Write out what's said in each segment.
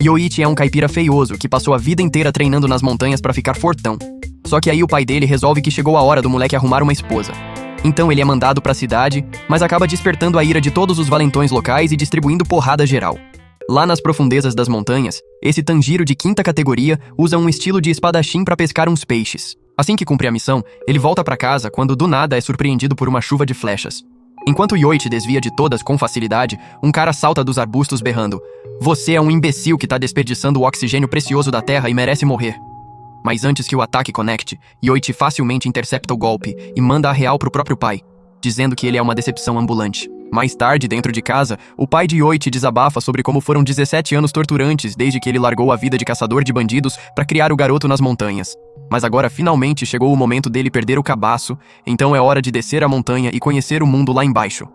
Yoichi é um caipira feioso que passou a vida inteira treinando nas montanhas pra ficar fortão. Só que aí o pai dele resolve que chegou a hora do moleque arrumar uma esposa. Então ele é mandado pra cidade, mas acaba despertando a ira de todos os valentões locais e distribuindo porrada geral. Lá nas profundezas das montanhas, esse Tanjiro de quinta categoria usa um estilo de espadachim pra pescar uns peixes. Assim que cumpre a missão, ele volta pra casa quando do nada é surpreendido por uma chuva de flechas. Enquanto Yoichi desvia de todas com facilidade, um cara salta dos arbustos berrando: "Você é um imbecil que tá desperdiçando o oxigênio precioso da terra e merece morrer." Mas antes que o ataque conecte, Yoichi facilmente intercepta o golpe e manda a real pro próprio pai, dizendo que ele é uma decepção ambulante. Mais tarde, dentro de casa, o pai de Yoichi desabafa sobre como foram 17 anos torturantes desde que ele largou a vida de caçador de bandidos pra criar o garoto nas montanhas. Mas agora finalmente chegou o momento dele perder o cabaço, então é hora de descer a montanha e conhecer o mundo lá embaixo.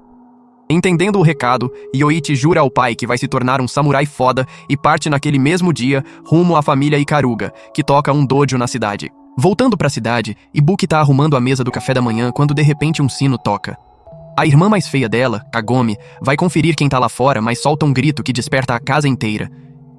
Entendendo o recado, Yoichi jura ao pai que vai se tornar um samurai foda e parte naquele mesmo dia rumo à família Ikaruga, que toca um dojo na cidade. Voltando pra cidade, Ibuki tá arrumando a mesa do café da manhã quando de repente um sino toca. A irmã mais feia dela, Kagome, vai conferir quem tá lá fora, mas solta um grito que desperta a casa inteira.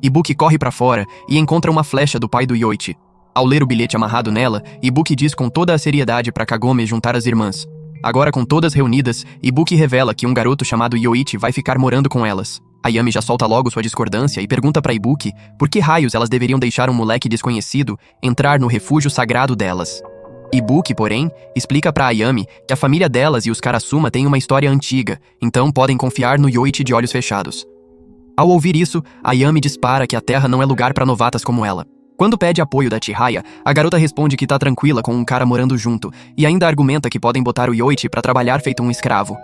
Ibuki corre pra fora e encontra uma flecha do pai do Yoichi. Ao ler o bilhete amarrado nela, Ibuki diz com toda a seriedade pra Kagome juntar as irmãs. Agora com todas reunidas, Ibuki revela que um garoto chamado Yoichi vai ficar morando com elas. Ayami já solta logo sua discordância e pergunta pra Ibuki por que raios elas deveriam deixar um moleque desconhecido entrar no refúgio sagrado delas. Ibuki, porém, explica pra Ayami que a família delas e os Karasuma têm uma história antiga, então podem confiar no Yoichi de olhos fechados. Ao ouvir isso, Ayami dispara que a terra não é lugar pra novatas como ela. Quando pede apoio da Chihaya, a garota responde que tá tranquila com um cara morando junto e ainda argumenta que podem botar o Yoichi pra trabalhar feito um escravo.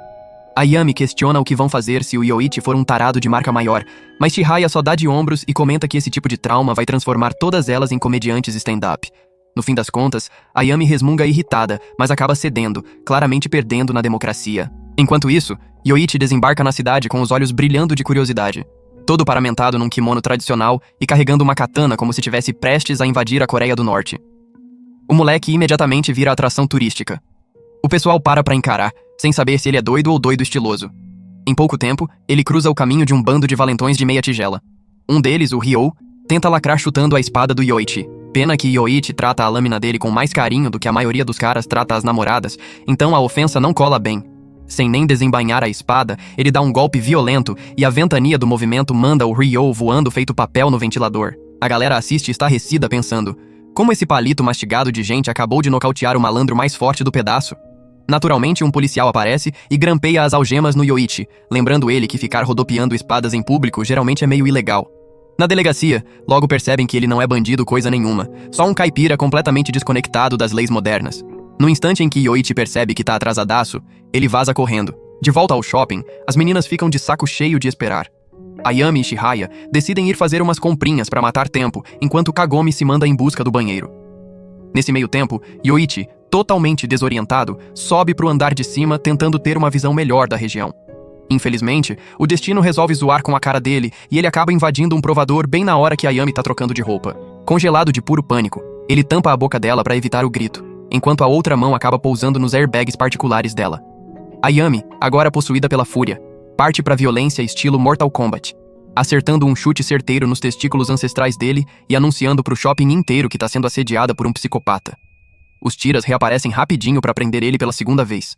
Ayami questiona o que vão fazer se o Yoichi for um tarado de marca maior, mas Chihaya só dá de ombros e comenta que esse tipo de trauma vai transformar todas elas em comediantes stand-up. No fim das contas, Ayami resmunga irritada, mas acaba cedendo, claramente perdendo na democracia. Enquanto isso, Yoichi desembarca na cidade com os olhos brilhando de curiosidade. Todo paramentado num kimono tradicional e carregando uma katana como se tivesse prestes a invadir a Coreia do Norte. O moleque imediatamente vira atração turística. O pessoal para pra encarar, sem saber se ele é doido ou doido estiloso. Em pouco tempo, ele cruza o caminho de um bando de valentões de meia tigela. Um deles, o Ryo, tenta lacrar chutando a espada do Yoichi. Pena que Yoichi trata a lâmina dele com mais carinho do que a maioria dos caras trata as namoradas, então a ofensa não cola bem. Sem nem desembainhar a espada, ele dá um golpe violento e a ventania do movimento manda o Ryo voando feito papel no ventilador. A galera assiste estarrecida pensando: como esse palito mastigado de gente acabou de nocautear o malandro mais forte do pedaço? Naturalmente, um policial aparece e grampeia as algemas no Yoichi, lembrando ele que ficar rodopiando espadas em público geralmente é meio ilegal. Na delegacia, logo percebem que ele não é bandido coisa nenhuma, só um caipira completamente desconectado das leis modernas. No instante em que Yoichi percebe que tá atrasadaço, ele vaza correndo. De volta ao shopping, as meninas ficam de saco cheio de esperar. Ayami e Chihaya decidem ir fazer umas comprinhas pra matar tempo, enquanto Kagome se manda em busca do banheiro. Nesse meio tempo, Yoichi, totalmente desorientado, sobe pro andar de cima tentando ter uma visão melhor da região. Infelizmente, o destino resolve zoar com a cara dele e ele acaba invadindo um provador bem na hora que Ayami tá trocando de roupa. Congelado de puro pânico, ele tampa a boca dela pra evitar o grito, enquanto a outra mão acaba pousando nos airbags particulares dela. Ayami, agora possuída pela fúria, parte pra violência estilo Mortal Kombat, acertando um chute certeiro nos testículos ancestrais dele e anunciando pro shopping inteiro que tá sendo assediada por um psicopata. Os tiras reaparecem rapidinho pra prender ele pela segunda vez.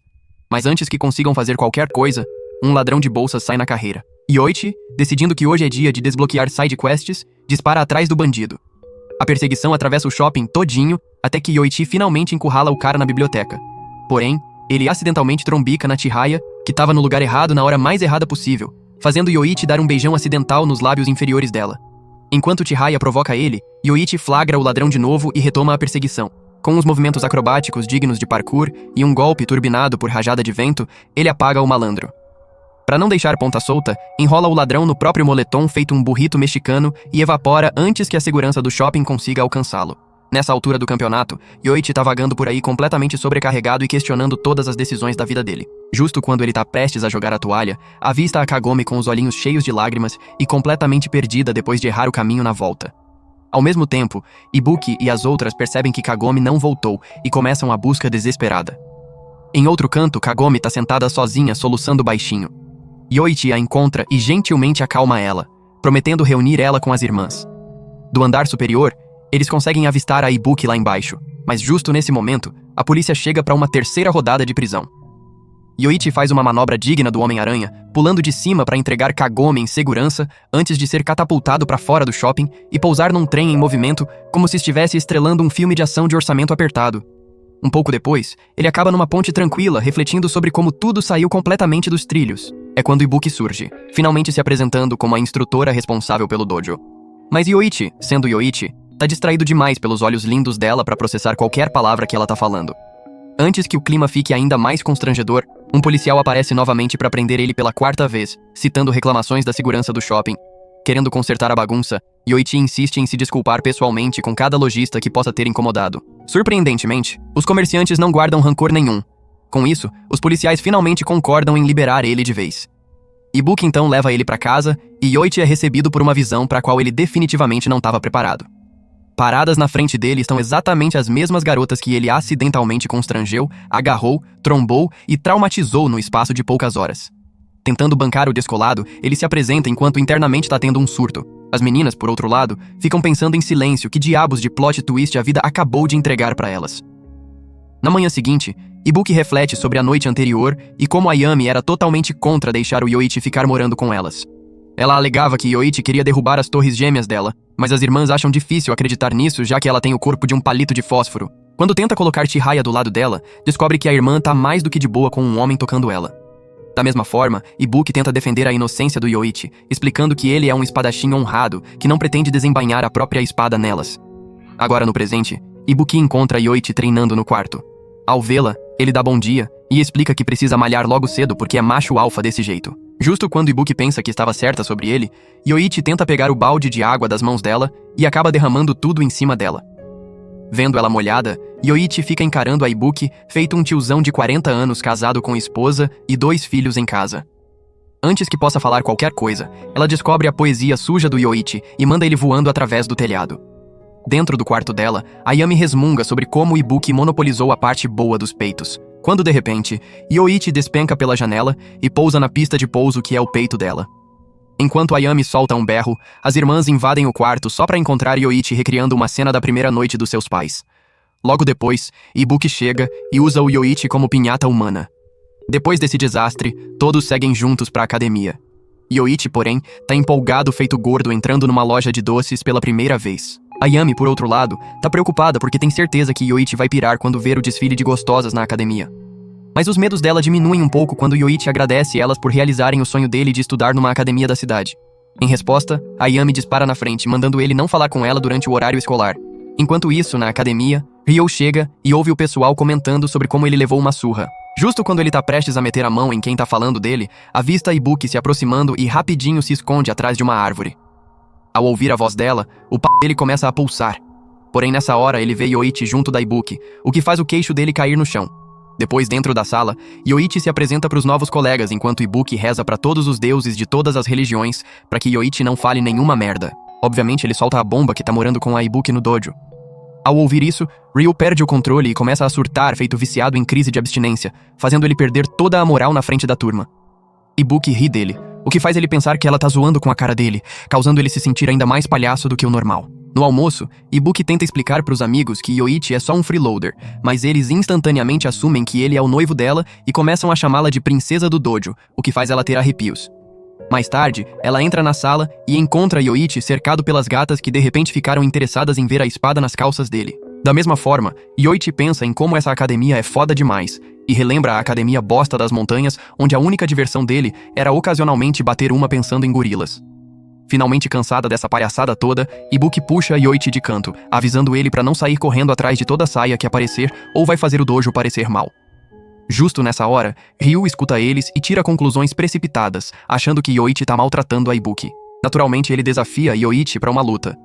Mas antes que consigam fazer qualquer coisa, um ladrão de bolsas sai na carreira. Yoichi, decidindo que hoje é dia de desbloquear sidequests, dispara atrás do bandido. A perseguição atravessa o shopping todinho até que Yoichi finalmente encurrala o cara na biblioteca. Porém, ele acidentalmente trombica na Chihaya, que estava no lugar errado na hora mais errada possível, fazendo Yoichi dar um beijão acidental nos lábios inferiores dela. Enquanto Chihaya provoca ele, Yoichi flagra o ladrão de novo e retoma a perseguição. Com os movimentos acrobáticos dignos de parkour e um golpe turbinado por rajada de vento, ele apaga o malandro. Para não deixar ponta solta, enrola o ladrão no próprio moletom feito um burrito mexicano e evapora antes que a segurança do shopping consiga alcançá-lo. Nessa altura do campeonato, Yoichi tá vagando por aí completamente sobrecarregado e questionando todas as decisões da vida dele. Justo quando ele tá prestes a jogar a toalha, avista a Kagome com os olhinhos cheios de lágrimas e completamente perdida depois de errar o caminho na volta. Ao mesmo tempo, Ibuki e as outras percebem que Kagome não voltou e começam a busca desesperada. Em outro canto, Kagome tá sentada sozinha, soluçando baixinho. Yoichi a encontra e gentilmente acalma ela. prometendo reunir ela com as irmãs. Do andar superior, eles conseguem avistar a Ibuki lá embaixo, mas justo nesse momento, a polícia chega para uma terceira rodada de prisão. Yoichi faz uma manobra digna do Homem-Aranha, pulando de cima para entregar Kagome em segurança antes de ser catapultado para fora do shopping e pousar num trem em movimento como se estivesse estrelando um filme de ação de orçamento apertado. Um pouco depois, ele acaba numa ponte tranquila, refletindo sobre como tudo saiu completamente dos trilhos. É quando Ibuki surge, finalmente se apresentando como a instrutora responsável pelo dojo. Mas Yoichi, sendo Yoichi, tá distraído demais pelos olhos lindos dela para processar qualquer palavra que ela tá falando. Antes que o clima fique ainda mais constrangedor, um policial aparece novamente para prender ele pela quarta vez, citando reclamações da segurança do shopping. Querendo consertar a bagunça, Yoichi insiste em se desculpar pessoalmente com cada lojista que possa ter incomodado. Surpreendentemente, os comerciantes não guardam rancor nenhum. Com isso, os policiais finalmente concordam em liberar ele de vez. Ibuki então leva ele para casa e Yoichi é recebido por uma visão para a qual ele definitivamente não estava preparado. Paradas na frente dele estão exatamente as mesmas garotas que ele acidentalmente constrangeu, agarrou, trombou e traumatizou no espaço de poucas horas. Tentando bancar o descolado, ele se apresenta enquanto internamente está tendo um surto. As meninas, por outro lado, ficam pensando em silêncio que diabos de plot twist a vida acabou de entregar para elas. Na manhã seguinte, Ibuki reflete sobre a noite anterior e como a Ayami era totalmente contra deixar o Yoichi ficar morando com elas. Ela alegava que Yoichi queria derrubar as torres gêmeas dela, mas as irmãs acham difícil acreditar nisso já que ela tem o corpo de um palito de fósforo. Quando tenta colocar Chihaya do lado dela, descobre que a irmã tá mais do que de boa com um homem tocando ela. Da mesma forma, Ibuki tenta defender a inocência do Yoichi, explicando que ele é um espadachim honrado que não pretende desembainhar a própria espada nelas. Agora no presente, Ibuki encontra Yoichi treinando no quarto. Ao vê-la, ele dá bom dia e explica que precisa malhar logo cedo porque é macho alfa desse jeito. Justo quando Ibuki pensa que estava certa sobre ele, Yoichi tenta pegar o balde de água das mãos dela e acaba derramando tudo em cima dela. Vendo ela molhada, Yoichi fica encarando a Ibuki, feito um tiozão de 40 anos casado com esposa e 2 filhos em casa. Antes que possa falar qualquer coisa, ela descobre a poesia suja do Yoichi e manda ele voando através do telhado. Dentro do quarto dela, Ayami resmunga sobre como Ibuki monopolizou a parte boa dos peitos, quando de repente, Yoichi despenca pela janela e pousa na pista de pouso que é o peito dela. Enquanto Ayami solta um berro, as irmãs invadem o quarto só para encontrar Yoichi recriando uma cena da primeira noite dos seus pais. Logo depois, Ibuki chega e usa o Yoichi como pinhata humana. Depois desse desastre, todos seguem juntos para a academia. Yoichi, porém, tá empolgado feito gordo entrando numa loja de doces pela primeira vez. Ayami, por outro lado, tá preocupada porque tem certeza que Yoichi vai pirar quando ver o desfile de gostosas na academia. Mas os medos dela diminuem um pouco quando Yoichi agradece elas por realizarem o sonho dele de estudar numa academia da cidade. Em resposta, Ayami dispara na frente, mandando ele não falar com ela durante o horário escolar. Enquanto isso, na academia, Ryo chega e ouve o pessoal comentando sobre como ele levou uma surra. Justo quando ele tá prestes a meter a mão em quem tá falando dele, avista Ibuki se aproximando e rapidinho se esconde atrás de uma árvore. Ao ouvir a voz dela, o pé dele começa a pulsar. Porém, nessa hora, ele vê Yoichi junto da Ibuki, o que faz o queixo dele cair no chão. Depois, dentro da sala, Yoichi se apresenta para os novos colegas enquanto Ibuki reza para todos os deuses de todas as religiões para que Yoichi não fale nenhuma merda. Obviamente, ele solta a bomba que tá morando com a Ibuki no dojo. Ao ouvir isso, Ryo perde o controle e começa a surtar feito viciado em crise de abstinência, fazendo ele perder toda a moral na frente da turma. Ibuki ri dele, o que faz ele pensar que ela tá zoando com a cara dele, causando ele se sentir ainda mais palhaço do que o normal. No almoço, Ibuki tenta explicar pros amigos que Yoichi é só um freeloader, mas eles instantaneamente assumem que ele é o noivo dela e começam a chamá-la de princesa do dojo, o que faz ela ter arrepios. Mais tarde, ela entra na sala e encontra Yoichi cercado pelas gatas que de repente ficaram interessadas em ver a espada nas calças dele. Da mesma forma, Yoichi pensa em como essa academia é foda demais, e relembra a academia bosta das montanhas, onde a única diversão dele era ocasionalmente bater uma pensando em gorilas. Finalmente cansada dessa palhaçada toda, Ibuki puxa Yoichi de canto, avisando ele pra não sair correndo atrás de toda saia que aparecer ou vai fazer o dojo parecer mal. Justo nessa hora, Ryu escuta eles e tira conclusões precipitadas, achando que Yoichi tá maltratando a Ibuki. Naturalmente, ele desafia Yoichi pra uma luta.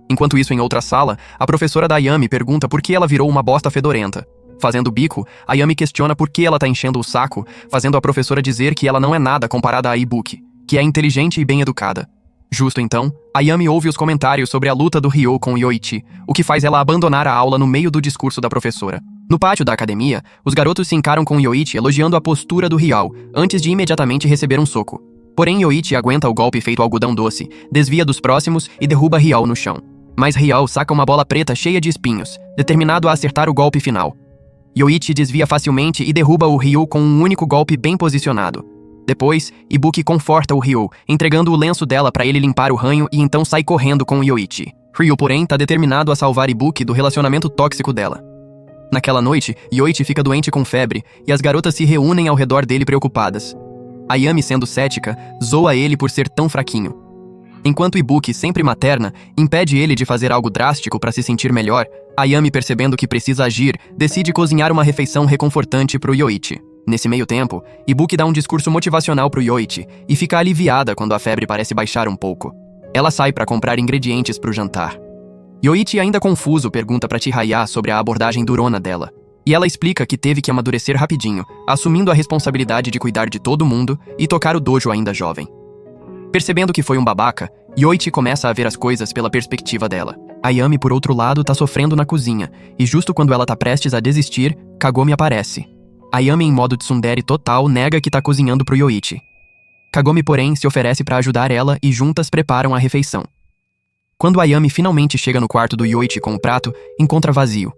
Enquanto isso, em outra sala, a professora da Ayami pergunta por que ela virou uma bosta fedorenta. Fazendo bico, Ayami questiona por que ela tá enchendo o saco, fazendo a professora dizer que ela não é nada comparada a Ibuki, que é inteligente e bem educada. Justo então, Ayami ouve os comentários sobre a luta do Ryo com Yoichi, o que faz ela abandonar a aula no meio do discurso da professora. No pátio da academia, os garotos se encaram com Yoichi elogiando a postura do Ryo, antes de imediatamente receber um soco. Porém, Yoichi aguenta o golpe feito algodão doce, desvia dos próximos e derruba Ryao no chão. Mas Ryao saca uma bola preta cheia de espinhos, determinado a acertar o golpe final. Yoichi desvia facilmente e derruba o Ryu com um único golpe bem posicionado. Depois, Ibuki conforta o Ryu, entregando o lenço dela para ele limpar o ranho e então sai correndo com Yoichi. Ryu, porém, tá determinado a salvar Ibuki do relacionamento tóxico dela. Naquela noite, Yoichi fica doente com febre e as garotas se reúnem ao redor dele preocupadas. Ayami, sendo cética, zoa ele por ser tão fraquinho. Enquanto Ibuki, sempre materna, impede ele de fazer algo drástico para se sentir melhor, Ayami, percebendo que precisa agir, decide cozinhar uma refeição reconfortante pro Yoichi. Nesse meio tempo, Ibuki dá um discurso motivacional pro Yoichi e fica aliviada quando a febre parece baixar um pouco. Ela sai para comprar ingredientes pro jantar. Yoichi, ainda confuso, pergunta pra Chihaya sobre a abordagem durona dela. E ela explica que teve que amadurecer rapidinho, assumindo a responsabilidade de cuidar de todo mundo e tocar o dojo ainda jovem. Percebendo que foi um babaca, Yoichi começa a ver as coisas pela perspectiva dela. Ayami, por outro lado, tá sofrendo na cozinha, e justo quando ela tá prestes a desistir, Kagome aparece. Ayami, em modo tsundere total, nega que tá cozinhando pro Yoichi. Kagome, porém, se oferece pra ajudar ela e juntas preparam a refeição. Quando Ayami finalmente chega no quarto do Yoichi com o prato, encontra vazio.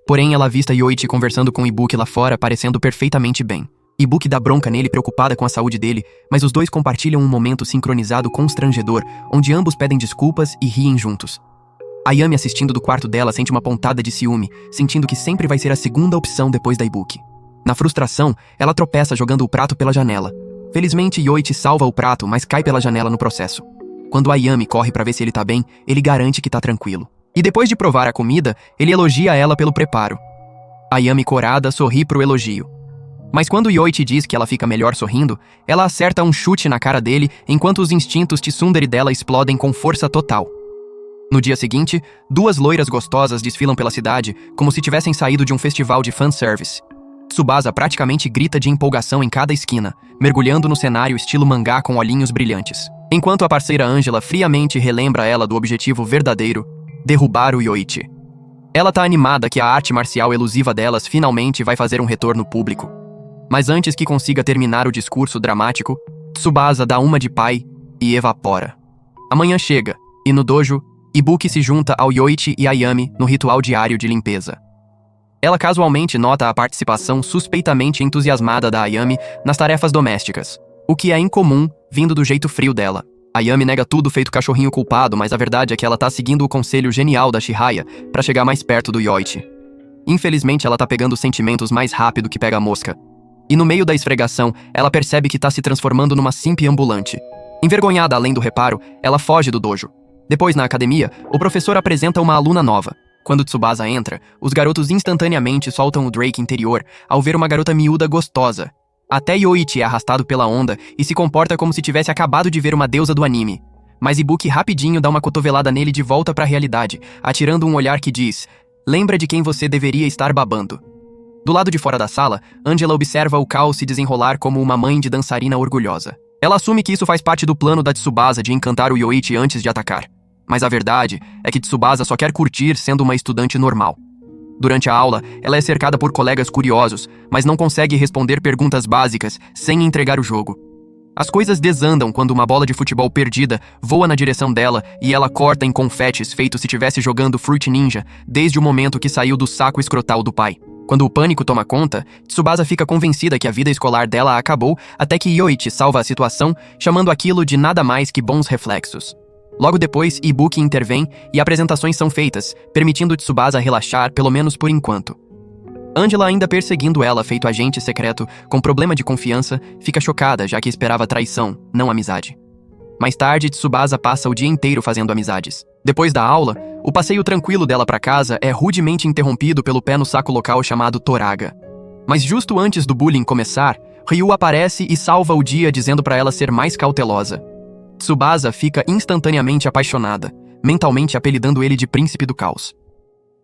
Porém, ela avista Yoichi conversando com Ibuki lá fora, parecendo perfeitamente bem. Ibuki dá bronca nele, preocupada com a saúde dele, mas os dois compartilham um momento sincronizado constrangedor, onde ambos pedem desculpas e riem juntos. Ayami, assistindo do quarto dela, sente uma pontada de ciúme, sentindo que sempre vai ser a segunda opção depois da Ibuki. Na frustração, ela tropeça jogando o prato pela janela. Felizmente, Yoichi salva o prato, mas cai pela janela no processo. Quando Ayami corre pra ver se ele tá bem, ele garante que tá tranquilo. E depois de provar a comida, ele elogia ela pelo preparo. Ayami, corada, sorri pro elogio. Mas quando Yoichi diz que ela fica melhor sorrindo, ela acerta um chute na cara dele enquanto os instintos tsundere dela explodem com força total. No dia seguinte, duas loiras gostosas desfilam pela cidade como se tivessem saído de um festival de fanservice. Tsubasa praticamente grita de empolgação em cada esquina, mergulhando no cenário estilo mangá com olhinhos brilhantes. Enquanto a parceira Angela friamente relembra ela do objetivo verdadeiro, derrubar o Yoichi. Ela tá animada que a arte marcial elusiva delas finalmente vai fazer um retorno público. Mas antes que consiga terminar o discurso dramático, Tsubasa dá uma de pai e evapora. Amanhã chega, e no dojo, Ibuki se junta ao Yoichi e Ayami no ritual diário de limpeza. Ela casualmente nota a participação suspeitamente entusiasmada da Ayami nas tarefas domésticas, o que é incomum vindo do jeito frio dela. Ayami nega tudo feito cachorrinho culpado, mas a verdade é que ela tá seguindo o conselho genial da Chihaya pra chegar mais perto do Yoichi. Infelizmente, ela tá pegando os sentimentos mais rápido que pega a mosca. E no meio da esfregação, ela percebe que tá se transformando numa simp ambulante. Envergonhada além do reparo, ela foge do dojo. Depois, na academia, o professor apresenta uma aluna nova. Quando Tsubasa entra, os garotos instantaneamente soltam o Drake interior ao ver uma garota miúda gostosa. Até Yoichi é arrastado pela onda e se comporta como se tivesse acabado de ver uma deusa do anime. Mas Ibuki rapidinho dá uma cotovelada nele de volta pra realidade, atirando um olhar que diz: "Lembra de quem você deveria estar babando." Do lado de fora da sala, Angela observa o caos se desenrolar como uma mãe de dançarina orgulhosa. Ela assume que isso faz parte do plano da Tsubasa de encantar o Yoichi antes de atacar. Mas a verdade é que Tsubasa só quer curtir sendo uma estudante normal. Durante a aula, ela é cercada por colegas curiosos, mas não consegue responder perguntas básicas sem entregar o jogo. As coisas desandam quando uma bola de futebol perdida voa na direção dela e ela corta em confetes feito se estivesse jogando Fruit Ninja desde o momento que saiu do saco escrotal do pai. Quando o pânico toma conta, Tsubasa fica convencida que a vida escolar dela acabou até que Yoichi salva a situação, chamando aquilo de nada mais que bons reflexos. Logo depois, Ibuki intervém e apresentações são feitas, permitindo Tsubasa relaxar pelo menos por enquanto. Angela, ainda perseguindo ela feito agente secreto com problema de confiança, fica chocada já que esperava traição, não amizade. Mais tarde, Tsubasa passa o dia inteiro fazendo amizades. Depois da aula, o passeio tranquilo dela pra casa é rudemente interrompido pelo pé no saco local chamado Toraga. Mas justo antes do bullying começar, Ryu aparece e salva o dia dizendo pra ela ser mais cautelosa. Tsubasa fica instantaneamente apaixonada, mentalmente apelidando ele de Príncipe do Caos.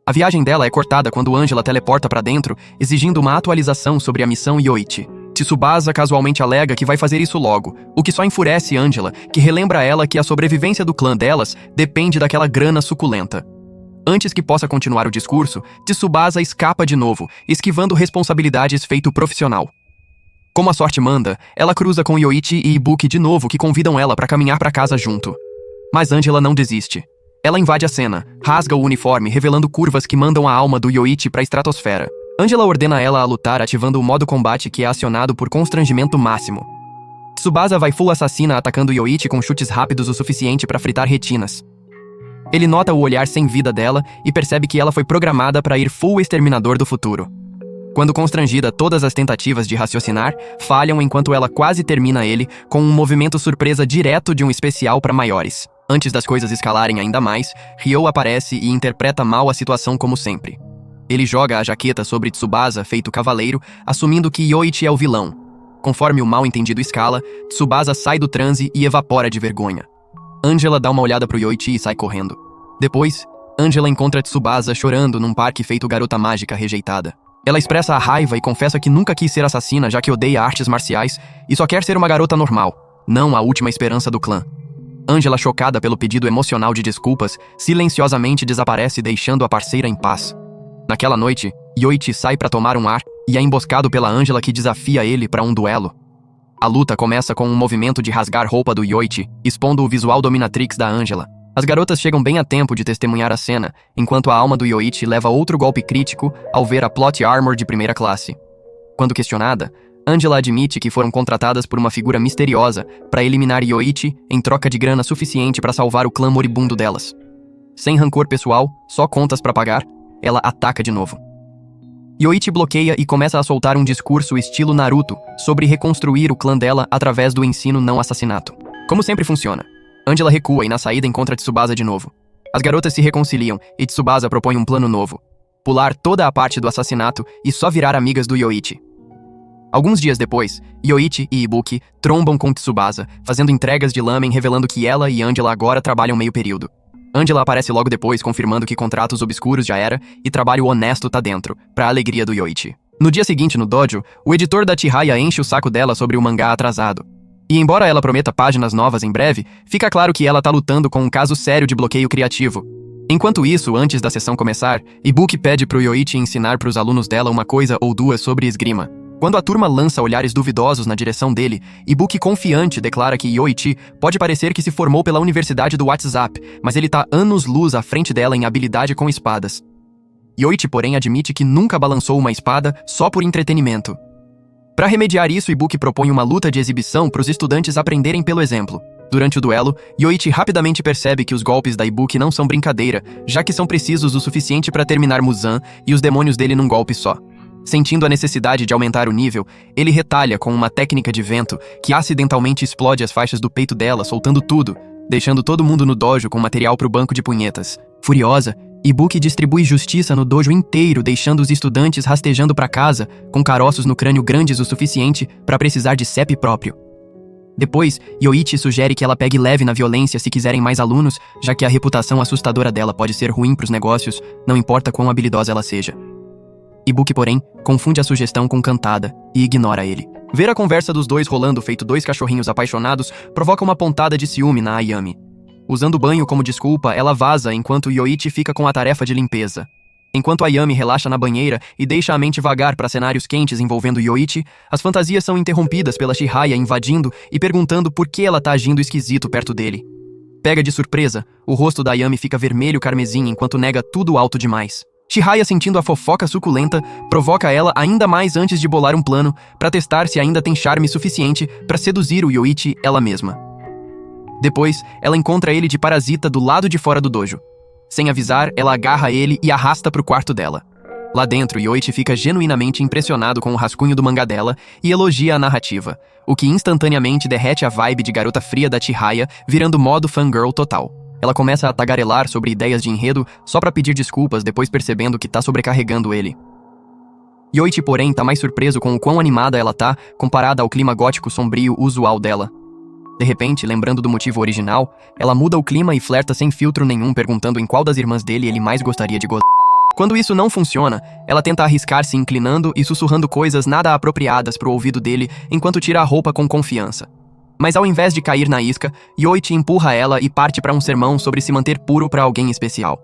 A viagem dela é cortada quando Angela teleporta pra dentro, exigindo uma atualização sobre a missão Yoichi. Tsubasa casualmente alega que vai fazer isso logo, o que só enfurece Angela, que relembra a ela que a sobrevivência do clã delas depende daquela grana suculenta. Antes que possa continuar o discurso, Tsubasa escapa de novo, esquivando responsabilidades feito profissional. Como a sorte manda, ela cruza com Yoichi e Ibuki de novo, que convidam ela para caminhar para casa junto. Mas Angela não desiste. Ela invade a cena, rasga o uniforme, revelando curvas que mandam a alma do Yoichi para a estratosfera. Angela ordena ela a lutar, ativando o modo combate que é acionado por constrangimento máximo. Tsubasa vai full assassina, atacando Yoichi com chutes rápidos o suficiente para fritar retinas. Ele nota o olhar sem vida dela e percebe que ela foi programada para ir full exterminador do futuro. Quando constrangida, todas as tentativas de raciocinar falham enquanto ela quase termina ele com um movimento surpresa direto de um especial para maiores. Antes das coisas escalarem ainda mais, Ryo aparece e interpreta mal a situação como sempre. Ele joga a jaqueta sobre Tsubasa, feito cavaleiro, assumindo que Yoichi é o vilão. Conforme o mal-entendido escala, Tsubasa sai do transe e evapora de vergonha. Angela dá uma olhada pro Yoichi e sai correndo. Depois, Angela encontra Tsubasa chorando num parque feito garota mágica rejeitada. Ela expressa a raiva e confessa que nunca quis ser assassina, já que odeia artes marciais e só quer ser uma garota normal, não a última esperança do clã. Angela, chocada pelo pedido emocional de desculpas, silenciosamente desaparece, deixando a parceira em paz. Naquela noite, Yoichi sai para tomar um ar e é emboscado pela Angela, que desafia ele para um duelo. A luta começa com um movimento de rasgar roupa do Yoichi, expondo o visual dominatrix da Angela. As garotas chegam bem a tempo de testemunhar a cena, enquanto a alma do Yoichi leva outro golpe crítico ao ver a plot armor de primeira classe. Quando questionada, Angela admite que foram contratadas por uma figura misteriosa para eliminar Yoichi em troca de grana suficiente para salvar o clã moribundo delas. Sem rancor pessoal, só contas para pagar, ela ataca de novo. Yoichi bloqueia e começa a soltar um discurso estilo Naruto sobre reconstruir o clã dela através do ensino não assassinato. Como sempre funciona. Angela recua e na saída encontra Tsubasa de novo. As garotas se reconciliam e Tsubasa propõe um plano novo: pular toda a parte do assassinato e só virar amigas do Yoichi. Alguns dias depois, Yoichi e Ibuki trombam com Tsubasa, fazendo entregas de lamen, revelando que ela e Angela agora trabalham meio período. Angela aparece logo depois, confirmando que contratos obscuros já era e trabalho honesto tá dentro, pra alegria do Yoichi. No dia seguinte, no dojo, o editor da Chihaya enche o saco dela sobre o mangá atrasado. E embora ela prometa páginas novas em breve, fica claro que ela tá lutando com um caso sério de bloqueio criativo. Enquanto isso, antes da sessão começar, Ibuki pede pro Yoichi ensinar pros alunos dela uma coisa ou duas sobre esgrima. Quando a turma lança olhares duvidosos na direção dele, Ibuki, confiante, declara que Yoichi pode parecer que se formou pela Universidade do WhatsApp, mas ele tá anos-luz à frente dela em habilidade com espadas. Yoichi, porém, admite que nunca balançou uma espada só por entretenimento. Para remediar isso, Ibuki propõe uma luta de exibição para os estudantes aprenderem pelo exemplo. Durante o duelo, Yoichi rapidamente percebe que os golpes da Ibuki não são brincadeira, já que são precisos o suficiente para terminar Muzan e os demônios dele num golpe só. Sentindo a necessidade de aumentar o nível, ele retalha com uma técnica de vento que acidentalmente explode as faixas do peito dela, soltando tudo, deixando todo mundo no dojo com material para o banco de punhetas. Furiosa, Ibuki distribui justiça no dojo inteiro, deixando os estudantes rastejando para casa, com caroços no crânio grandes o suficiente para precisar de CEP próprio. Depois, Yoichi sugere que ela pegue leve na violência se quiserem mais alunos, já que a reputação assustadora dela pode ser ruim pros negócios, não importa quão habilidosa ela seja. Ibuki, porém, confunde a sugestão com cantada e ignora ele. Ver a conversa dos dois rolando feito dois cachorrinhos apaixonados provoca uma pontada de ciúme na Ayami. Usando o banho como desculpa, ela vaza enquanto Yoichi fica com a tarefa de limpeza. Enquanto Ayami relaxa na banheira e deixa a mente vagar para cenários quentes envolvendo Yoichi, as fantasias são interrompidas pela Chihaya invadindo e perguntando por que ela tá agindo esquisito perto dele. Pega de surpresa, o rosto da Ayami fica vermelho carmesim enquanto nega tudo alto demais. Chihaya, sentindo a fofoca suculenta, provoca ela ainda mais antes de bolar um plano para testar se ainda tem charme suficiente para seduzir o Yoichi ela mesma. Depois, ela encontra ele de parasita do lado de fora do dojo. Sem avisar, ela agarra ele e arrasta pro quarto dela. Lá dentro, Yoichi fica genuinamente impressionado com o rascunho do mangá dela e elogia a narrativa, o que instantaneamente derrete a vibe de garota fria da Chihaya, virando modo fangirl total. Ela começa a tagarelar sobre ideias de enredo só pra pedir desculpas, depois percebendo que tá sobrecarregando ele. Yoichi, porém, tá mais surpreso com o quão animada ela tá, comparada ao clima gótico sombrio usual dela. De repente, lembrando do motivo original, ela muda o clima e flerta sem filtro nenhum, perguntando em qual das irmãs dele ele mais gostaria de gozar. Quando isso não funciona, ela tenta arriscar se inclinando e sussurrando coisas nada apropriadas pro ouvido dele enquanto tira a roupa com confiança. Mas ao invés de cair na isca, Yoichi empurra ela e parte para um sermão sobre se manter puro para alguém especial.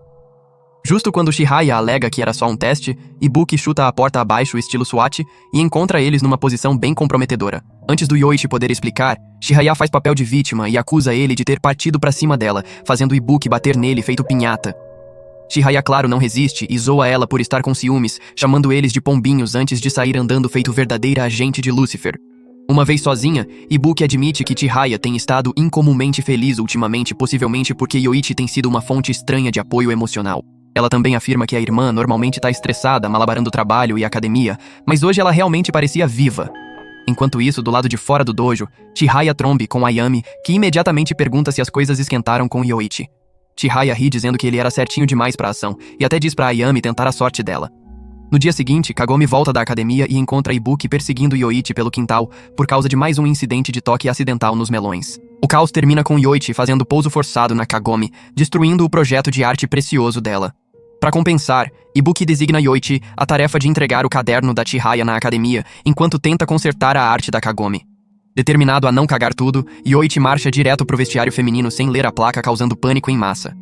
Justo quando Chihaya alega que era só um teste, Ibuki chuta a porta abaixo estilo SWAT e encontra eles numa posição bem comprometedora. Antes do Yoichi poder explicar, Chihaya faz papel de vítima e acusa ele de ter partido pra cima dela, fazendo Ibuki bater nele feito pinhata. Chihaya, claro, não resiste e zoa ela por estar com ciúmes, chamando eles de pombinhos antes de sair andando feito verdadeira agente de Lucifer. Uma vez sozinha, Ibuki admite que Chihaya tem estado incomumente feliz ultimamente, possivelmente porque Yoichi tem sido uma fonte estranha de apoio emocional. Ela também afirma que a irmã normalmente tá estressada, malabarando trabalho e academia, mas hoje ela realmente parecia viva. Enquanto isso, do lado de fora do dojo, Chihaya tromba com Ayami, que imediatamente pergunta se as coisas esquentaram com Yoichi. Chihaya ri dizendo que ele era certinho demais pra ação, e até diz pra Ayami tentar a sorte dela. No dia seguinte, Kagome volta da academia e encontra Ibuki perseguindo Yoichi pelo quintal por causa de mais um incidente de toque acidental nos melões. O caos termina com Yoichi fazendo pouso forçado na Kagome, destruindo o projeto de arte precioso dela. Para compensar, Ibuki designa Yoichi a tarefa de entregar o caderno da Chihaya na academia, enquanto tenta consertar a arte da Kagome. Determinado a não cagar tudo, Yoichi marcha direto pro vestiário feminino sem ler a placa, causando pânico em massa.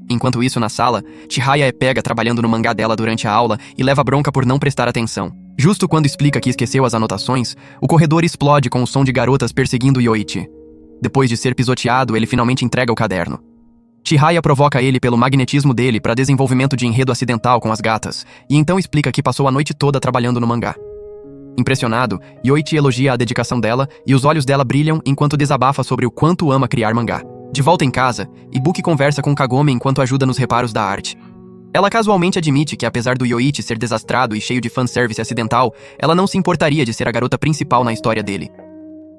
Enquanto isso, na sala, Chihaya é pega trabalhando no mangá dela durante a aula e leva bronca por não prestar atenção. Justo quando explica que esqueceu as anotações, o corredor explode com o som de garotas perseguindo Yoichi. Depois de ser pisoteado, ele finalmente entrega o caderno. Chihaya provoca ele pelo magnetismo dele para desenvolvimento de enredo acidental com as gatas, e então explica que passou a noite toda trabalhando no mangá. Impressionado, Yoichi elogia a dedicação dela e os olhos dela brilham enquanto desabafa sobre o quanto ama criar mangá. De volta em casa, Ibuki conversa com Kagome enquanto ajuda nos reparos da arte. Ela casualmente admite que apesar do Yoichi ser desastrado e cheio de fanservice acidental, ela não se importaria de ser a garota principal na história dele.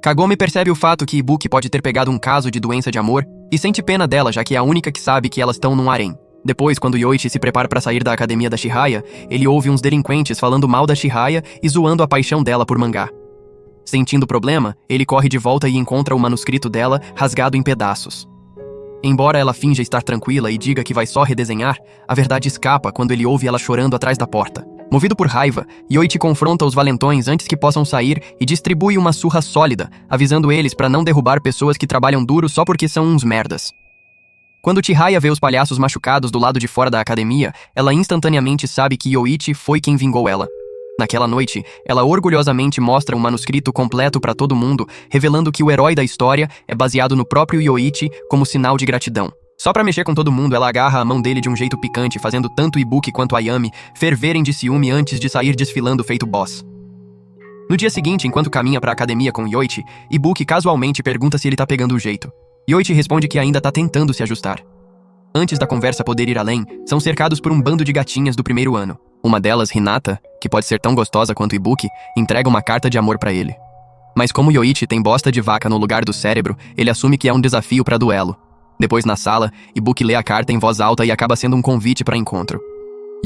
Kagome percebe o fato que Ibuki pode ter pegado um caso de doença de amor e sente pena dela, já que é a única que sabe que elas estão num harém. Depois, quando Yoichi se prepara para sair da academia da Chihaya, ele ouve uns delinquentes falando mal da Chihaya e zoando a paixão dela por mangá. Sentindo o problema, ele corre de volta e encontra o manuscrito dela rasgado em pedaços. Embora ela finja estar tranquila e diga que vai só redesenhar, a verdade escapa quando ele ouve ela chorando atrás da porta. Movido por raiva, Yoichi confronta os valentões antes que possam sair e distribui uma surra sólida, avisando eles para não derrubar pessoas que trabalham duro só porque são uns merdas. Quando Chihaya vê os palhaços machucados do lado de fora da academia, ela instantaneamente sabe que Yoichi foi quem vingou ela. Naquela noite, ela orgulhosamente mostra um manuscrito completo para todo mundo, revelando que o herói da história é baseado no próprio Yoichi como sinal de gratidão. Só pra mexer com todo mundo, ela agarra a mão dele de um jeito picante, fazendo tanto Ibuki quanto Ayami ferverem de ciúme antes de sair desfilando feito boss. No dia seguinte, enquanto caminha pra academia com Yoichi, Ibuki casualmente pergunta se ele tá pegando o jeito. Yoichi responde que ainda tá tentando se ajustar. Antes da conversa poder ir além, são cercados por um bando de gatinhas do primeiro ano. Uma delas, Hinata, que pode ser tão gostosa quanto Ibuki, entrega uma carta de amor pra ele. Mas como Yoichi tem bosta de vaca no lugar do cérebro, ele assume que é um desafio pra duelo. Depois, na sala, Ibuki lê a carta em voz alta e acaba sendo um convite pra encontro.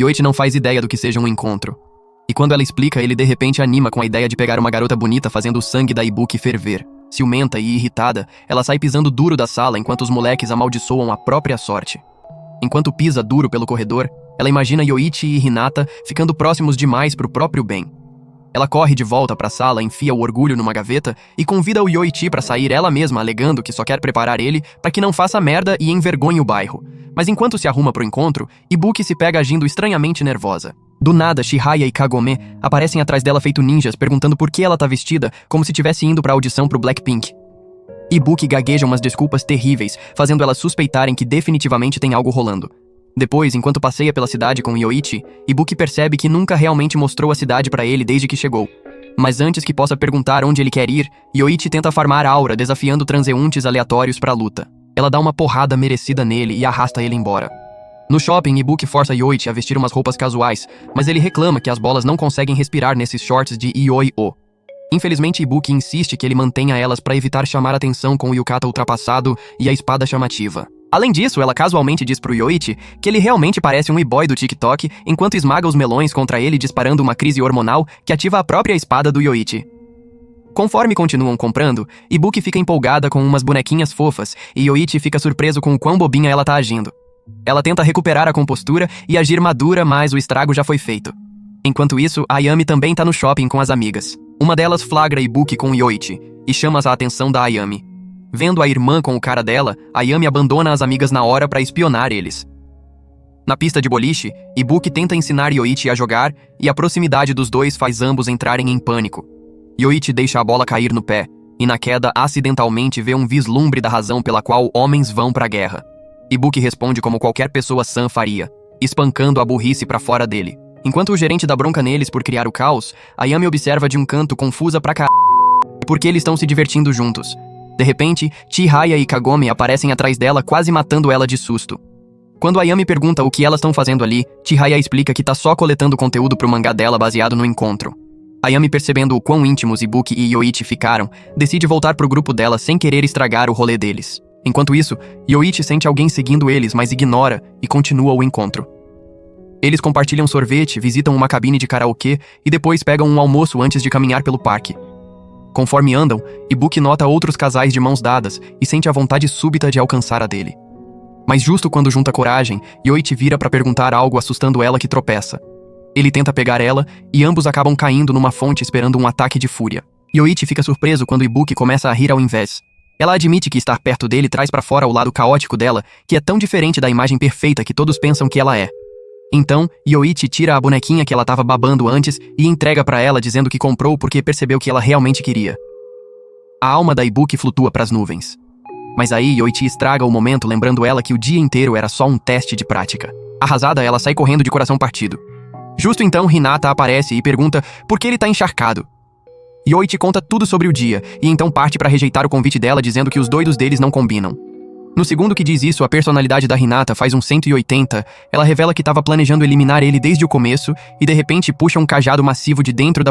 Yoichi não faz ideia do que seja um encontro. E quando ela explica, ele de repente anima com a ideia de pegar uma garota bonita fazendo o sangue da Ibuki ferver. Ciumenta e irritada, ela sai pisando duro da sala enquanto os moleques amaldiçoam a própria sorte. Enquanto pisa duro pelo corredor, ela imagina Yoichi e Hinata ficando próximos demais pro próprio bem. Ela corre de volta pra sala, enfia o orgulho numa gaveta e convida o Yoichi pra sair ela mesma, alegando que só quer preparar ele pra que não faça merda e envergonhe o bairro. Mas enquanto se arruma pro encontro, Ibuki se pega agindo estranhamente nervosa. Do nada, Chihaya e Kagome aparecem atrás dela feito ninjas, perguntando por que ela tá vestida como se tivesse indo pra audição pro Blackpink. Ibuki gagueja umas desculpas terríveis, fazendo elas suspeitarem que definitivamente tem algo rolando. Depois, enquanto passeia pela cidade com Yoichi, Ibuki percebe que nunca realmente mostrou a cidade pra ele desde que chegou. Mas antes que possa perguntar onde ele quer ir, Yoichi tenta farmar aura, desafiando transeuntes aleatórios pra luta. Ela dá uma porrada merecida nele e arrasta ele embora. No shopping, Ibuki força Yoichi a vestir umas roupas casuais, mas ele reclama que as bolas não conseguem respirar nesses shorts de Ioio. Infelizmente, Ibuki insiste que ele mantenha elas pra evitar chamar atenção com o yukata ultrapassado e a espada chamativa. Além disso, ela casualmente diz pro Yoichi que ele realmente parece um e-boy do TikTok enquanto esmaga os melões contra ele, disparando uma crise hormonal que ativa a própria espada do Yoichi. Conforme continuam comprando, Ibuki fica empolgada com umas bonequinhas fofas e Yoichi fica surpreso com o quão bobinha ela tá agindo. Ela tenta recuperar a compostura e agir madura, mas o estrago já foi feito. Enquanto isso, Ayami também tá no shopping com as amigas. Uma delas flagra Ibuki com Yoichi e chama a atenção da Ayami. Vendo a irmã com o cara dela, Ayami abandona as amigas na hora pra espionar eles. Na pista de boliche, Ibuki tenta ensinar Yoichi a jogar e a proximidade dos dois faz ambos entrarem em pânico. Yoichi deixa a bola cair no pé e na queda acidentalmente vê um vislumbre da razão pela qual homens vão pra guerra. Ibuki responde como qualquer pessoa sã faria, espancando a burrice pra fora dele. Enquanto o gerente dá bronca neles por criar o caos, Ayami observa de um canto confusa pra caralho porque eles estão se divertindo juntos. De repente, Chihaya e Kagome aparecem atrás dela, quase matando ela de susto. Quando Ayami pergunta o que elas estão fazendo ali, Chihaya explica que tá só coletando conteúdo pro mangá dela baseado no encontro. Ayami, percebendo o quão íntimos Ibuki e Yoichi ficaram, decide voltar pro grupo dela sem querer estragar o rolê deles. Enquanto isso, Yoichi sente alguém seguindo eles, mas ignora e continua o encontro. Eles compartilham sorvete, visitam uma cabine de karaokê e depois pegam um almoço antes de caminhar pelo parque. Conforme andam, Ibuki nota outros casais de mãos dadas e sente a vontade súbita de alcançar a dele. Mas justo quando junta coragem, Yoichi vira pra perguntar algo, assustando ela, que tropeça. Ele tenta pegar ela e ambos acabam caindo numa fonte esperando um ataque de fúria. Yoichi fica surpreso quando Ibuki começa a rir ao invés. Ela admite que estar perto dele traz pra fora o lado caótico dela, que é tão diferente da imagem perfeita que todos pensam que ela é. Então, Yoichi tira a bonequinha que ela tava babando antes e entrega pra ela, dizendo que comprou porque percebeu que ela realmente queria. A alma da Ibuki flutua pras nuvens. Mas aí Yoichi estraga o momento, lembrando ela que o dia inteiro era só um teste de prática. Arrasada, ela sai correndo de coração partido. Justo então, Hinata aparece e pergunta por que ele tá encharcado. Yoichi conta tudo sobre o dia e então parte pra rejeitar o convite dela, dizendo que os doidos deles não combinam. No segundo que diz isso, a personalidade da Hinata faz um 180, ela revela que estava planejando eliminar ele desde o começo e de repente puxa um cajado massivo de dentro da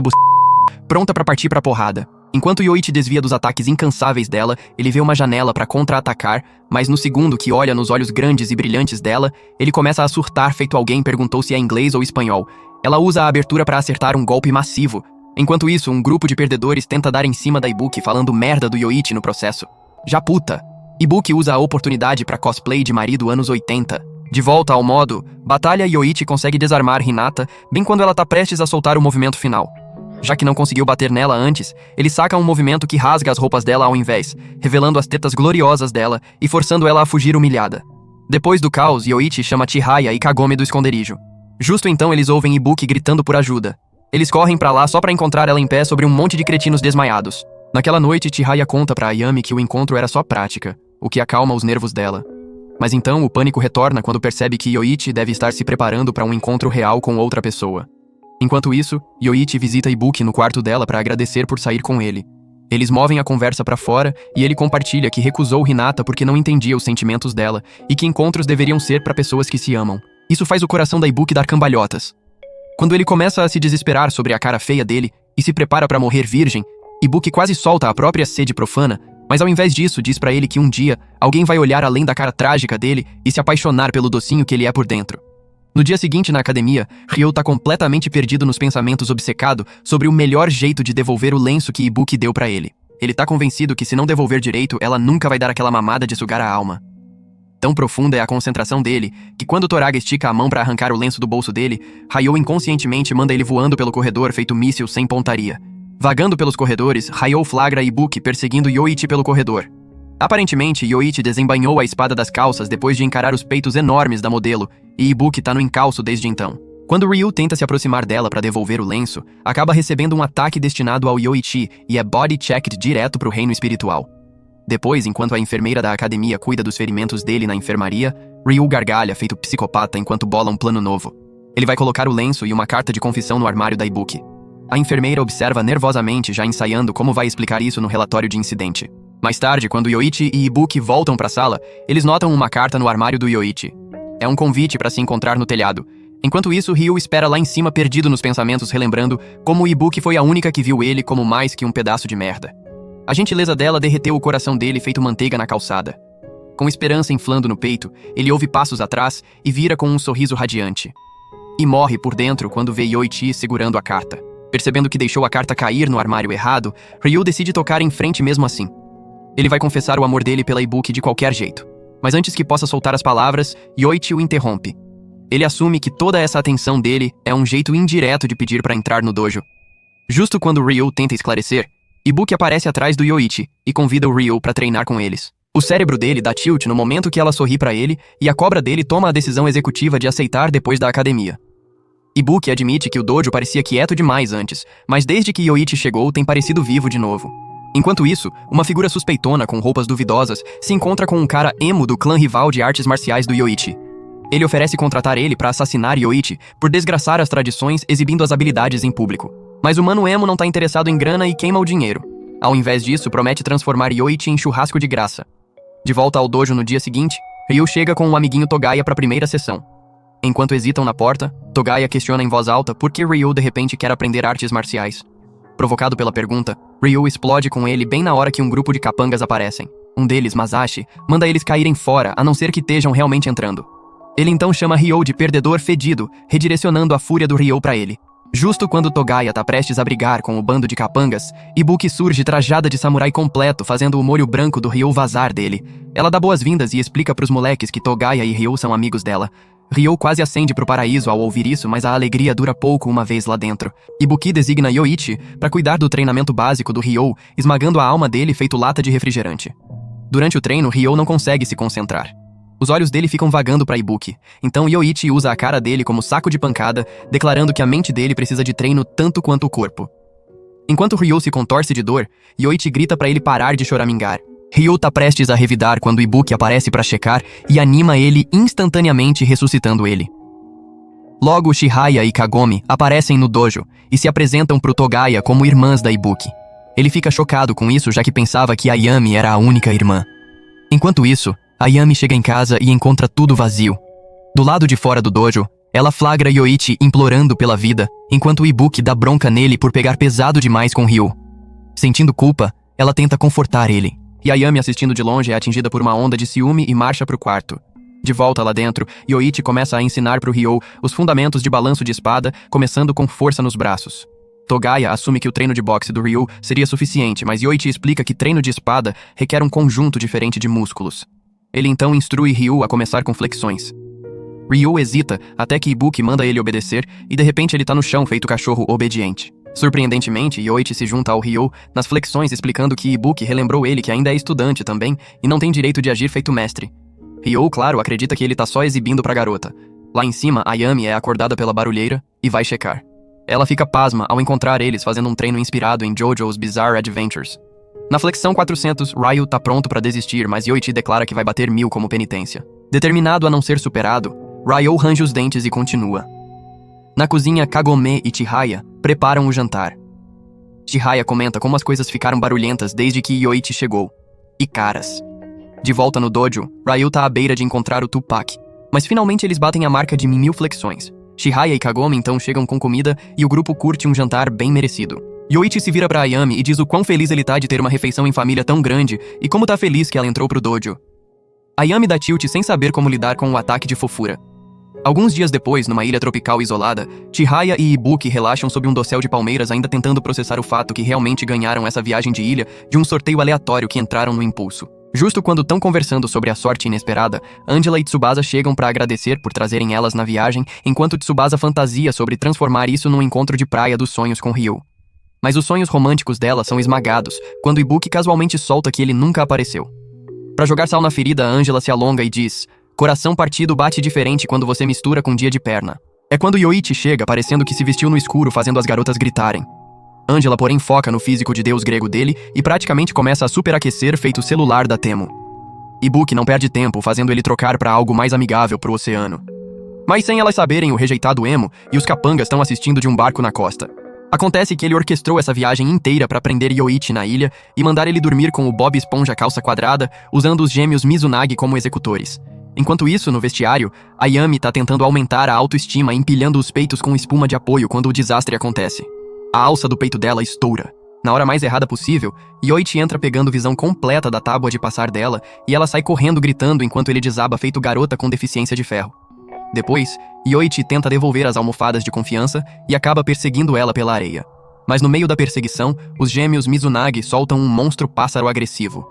pronta pra partir pra porrada. Enquanto Yoichi desvia dos ataques incansáveis dela, ele vê uma janela pra contra-atacar, mas no segundo que olha nos olhos grandes e brilhantes dela, ele começa a surtar feito alguém perguntou se é inglês ou espanhol. Ela usa a abertura pra acertar um golpe massivo. Enquanto isso, um grupo de perdedores tenta dar em cima da Ibuki, falando merda do Yoichi no processo. Já puta, Ibuki usa a oportunidade pra cosplay de marido anos 80. De volta ao modo batalha, Yoichi consegue desarmar Hinata bem quando ela tá prestes a soltar o movimento final. Já que não conseguiu bater nela antes, ele saca um movimento que rasga as roupas dela ao invés, revelando as tetas gloriosas dela e forçando ela a fugir humilhada. Depois do caos, Yoichi chama Chihaya e Kagome do esconderijo. Justo então eles ouvem Ibuki gritando por ajuda. Eles correm pra lá só pra encontrar ela em pé sobre um monte de cretinos desmaiados. Naquela noite, Chihaya conta pra Ayami que o encontro era só prática, o que acalma os nervos dela. Mas então o pânico retorna quando percebe que Yoichi deve estar se preparando para um encontro real com outra pessoa. Enquanto isso, Yoichi visita Ibuki no quarto dela para agradecer por sair com ele. Eles movem a conversa pra fora e ele compartilha que recusou Hinata porque não entendia os sentimentos dela e que encontros deveriam ser para pessoas que se amam. Isso faz o coração da Ibuki dar cambalhotas. Quando ele começa a se desesperar sobre a cara feia dele e se prepara para morrer virgem, Ibuki quase solta a própria sede profana, mas ao invés disso diz pra ele que um dia alguém vai olhar além da cara trágica dele e se apaixonar pelo docinho que ele é por dentro. No dia seguinte, na academia, Ryo tá completamente perdido nos pensamentos, obcecado sobre o melhor jeito de devolver o lenço que Ibuki deu pra ele. Ele tá convencido que se não devolver direito, ela nunca vai dar aquela mamada de sugar a alma. Tão profunda é a concentração dele, que quando Toraga estica a mão pra arrancar o lenço do bolso dele, Ryo inconscientemente manda ele voando pelo corredor feito míssil sem pontaria. Vagando pelos corredores, Ryo flagra Ibuki perseguindo Yoichi pelo corredor. Aparentemente, Yoichi desembainhou a espada das calças depois de encarar os peitos enormes da modelo, e Ibuki tá no encalço desde então. Quando Ryu tenta se aproximar dela para devolver o lenço, acaba recebendo um ataque destinado ao Yoichi e é body-checked direto pro reino espiritual. Depois, enquanto a enfermeira da academia cuida dos ferimentos dele na enfermaria, Ryu gargalha feito psicopata enquanto bola um plano novo. Ele vai colocar o lenço e uma carta de confissão no armário da Ibuki. A enfermeira observa nervosamente, já ensaiando como vai explicar isso no relatório de incidente. Mais tarde, quando Yoichi e Ibuki voltam pra sala, eles notam uma carta no armário do Yoichi. É um convite para se encontrar no telhado. Enquanto isso, Ryu espera lá em cima, perdido nos pensamentos, relembrando como Ibuki foi a única que viu ele como mais que um pedaço de merda. A gentileza dela derreteu o coração dele feito manteiga na calçada. Com esperança inflando no peito, ele ouve passos atrás e vira com um sorriso radiante. E morre por dentro quando vê Yoichi segurando a carta. Percebendo que deixou a carta cair no armário errado, Ryu decide tocar em frente mesmo assim. Ele vai confessar o amor dele pela Ibuki de qualquer jeito. Mas antes que possa soltar as palavras, Yoichi o interrompe. Ele assume que toda essa atenção dele é um jeito indireto de pedir para entrar no dojo. Justo quando Ryu tenta esclarecer, Ibuki aparece atrás do Yoichi e convida o Ryu para treinar com eles. O cérebro dele dá tilt no momento que ela sorri pra ele e a cobra dele toma a decisão executiva de aceitar depois da academia. Ibuki admite que o dojo parecia quieto demais antes, mas desde que Yoichi chegou tem parecido vivo de novo. Enquanto isso, uma figura suspeitona com roupas duvidosas se encontra com um cara emo do clã rival de artes marciais do Yoichi. Ele oferece contratar ele para assassinar Yoichi por desgraçar as tradições exibindo as habilidades em público. Mas o mano emo não tá interessado em grana e queima o dinheiro. Ao invés disso, promete transformar Yoichi em churrasco de graça. De volta ao dojo no dia seguinte, Ryu chega com um amiguinho Togaya para a primeira sessão. Enquanto hesitam na porta, Togaya questiona em voz alta por que Ryu de repente quer aprender artes marciais. Provocado pela pergunta, Ryu explode com ele bem na hora que um grupo de capangas aparecem. Um deles, Masashi, manda eles caírem fora, a não ser que estejam realmente entrando. Ele então chama Ryu de perdedor fedido, redirecionando a fúria do Ryu pra ele. Justo quando Togaya tá prestes a brigar com o bando de capangas, Ibuki surge trajada de samurai completo, fazendo o molho branco do Ryu vazar dele. Ela dá boas-vindas e explica pros moleques que Togaya e Ryu são amigos dela. Ryu quase acende pro paraíso ao ouvir isso, mas a alegria dura pouco uma vez lá dentro. Ibuki designa Yoichi pra cuidar do treinamento básico do Ryu, esmagando a alma dele feito lata de refrigerante. Durante o treino, Ryu não consegue se concentrar. Os olhos dele ficam vagando pra Ibuki, então Yoichi usa a cara dele como saco de pancada, declarando que a mente dele precisa de treino tanto quanto o corpo. Enquanto Ryu se contorce de dor, Yoichi grita pra ele parar de choramingar. Ryu tá prestes a revidar quando Ibuki aparece pra checar e anima ele instantaneamente, ressuscitando ele. Logo, Chihaya e Kagome aparecem no dojo e se apresentam pro Togaya como irmãs da Ibuki. Ele fica chocado com isso, já que pensava que Ayami era a única irmã. Enquanto isso, Ayami chega em casa e encontra tudo vazio. Do lado de fora do dojo, ela flagra Yoichi implorando pela vida, enquanto Ibuki dá bronca nele por pegar pesado demais com Ryu. Sentindo culpa, ela tenta confortar ele. E Ayami, assistindo de longe, é atingida por uma onda de ciúme e marcha pro quarto. De volta lá dentro, Yoichi começa a ensinar pro Ryu os fundamentos de balanço de espada, começando com força nos braços. Togaya assume que o treino de boxe do Ryu seria suficiente, mas Yoichi explica que treino de espada requer um conjunto diferente de músculos. Ele então instrui Ryu a começar com flexões. Ryu hesita até que Ibuki manda ele obedecer e de repente ele tá no chão feito cachorro obediente. Surpreendentemente, Yoichi se junta ao Ryu nas flexões, explicando que Ibuki relembrou ele que ainda é estudante também e não tem direito de agir feito mestre. Ryu, claro, acredita que ele tá só exibindo pra garota. Lá em cima, Ayami é acordada pela barulheira e vai checar. Ela fica pasma ao encontrar eles fazendo um treino inspirado em JoJo's Bizarre Adventures. Na flexão 400, Ryu tá pronto pra desistir, mas Yoichi declara que vai bater 1000 como penitência. Determinado a não ser superado, Ryu range os dentes e continua. Na cozinha, Kagome e Chihaya preparam o jantar. Chihaya comenta como as coisas ficaram barulhentas desde que Yoichi chegou. E caras. De volta no dojo, Ryu tá à beira de encontrar o Tupac, mas finalmente eles batem a marca de 1000 flexões. Chihaya e Kagome então chegam com comida e o grupo curte um jantar bem merecido. Yoichi se vira pra Ayami e diz o quão feliz ele tá de ter uma refeição em família tão grande e como tá feliz que ela entrou pro dojo. Ayami dá tilt sem saber como lidar com o ataque de fofura. Alguns dias depois, numa ilha tropical isolada, Chihaya e Ibuki relaxam sob um dossel de palmeiras, ainda tentando processar o fato que realmente ganharam essa viagem de ilha de um sorteio aleatório que entraram no impulso. Justo quando estão conversando sobre a sorte inesperada, Angela e Tsubasa chegam para agradecer por trazerem elas na viagem, enquanto Tsubasa fantasia sobre transformar isso num encontro de praia dos sonhos com Ryu. Mas os sonhos românticos dela são esmagados quando Ibuki casualmente solta que ele nunca apareceu. Para jogar sal na ferida, Angela se alonga e diz: "Coração partido bate diferente quando você mistura com dia de perna." É quando Yoichi chega, parecendo que se vestiu no escuro, fazendo as garotas gritarem. Angela, porém, foca no físico de deus grego dele e praticamente começa a superaquecer feito celular da Temo. Ibuki não perde tempo, fazendo ele trocar para algo mais amigável pro oceano. Mas sem elas saberem, o rejeitado emo e os capangas estão assistindo de um barco na costa. Acontece que ele orquestrou essa viagem inteira para prender Yoichi na ilha e mandar ele dormir com o Bob Esponja calça quadrada, usando os gêmeos Mizunagi como executores. Enquanto isso, no vestiário, Ayami tá tentando aumentar a autoestima, empilhando os peitos com espuma de apoio quando o desastre acontece. A alça do peito dela estoura. Na hora mais errada possível, Yoichi entra pegando visão completa da tábua de passar dela e ela sai correndo gritando enquanto ele desaba feito garota com deficiência de ferro. Depois, Yoichi tenta devolver as almofadas de confiança e acaba perseguindo ela pela areia. Mas no meio da perseguição, os gêmeos Mizunagi soltam um monstro pássaro agressivo.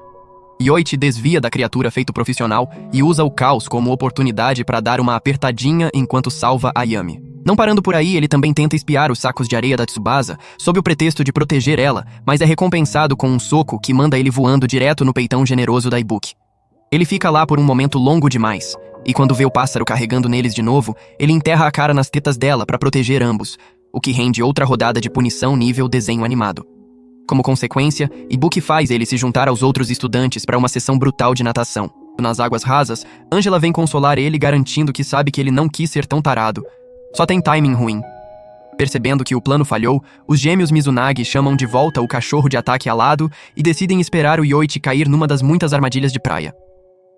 Yoichi desvia da criatura feito profissional e usa o caos como oportunidade para dar uma apertadinha enquanto salva Ayami. Não parando por aí, ele também tenta espiar os sacos de areia da Tsubasa, sob o pretexto de proteger ela, mas é recompensado com um soco que manda ele voando direto no peitão generoso da Ibuki. Ele fica lá por um momento longo demais, e quando vê o pássaro carregando neles de novo, ele enterra a cara nas tetas dela para proteger ambos, o que rende outra rodada de punição nível desenho animado. Como consequência, Ibuki faz ele se juntar aos outros estudantes para uma sessão brutal de natação. Nas águas rasas, Angela vem consolar ele garantindo que sabe que ele não quis ser tão tarado. Só tem timing ruim. Percebendo que o plano falhou, os gêmeos Mizunagi chamam de volta o cachorro de ataque alado e decidem esperar o Yoichi cair numa das muitas armadilhas de praia.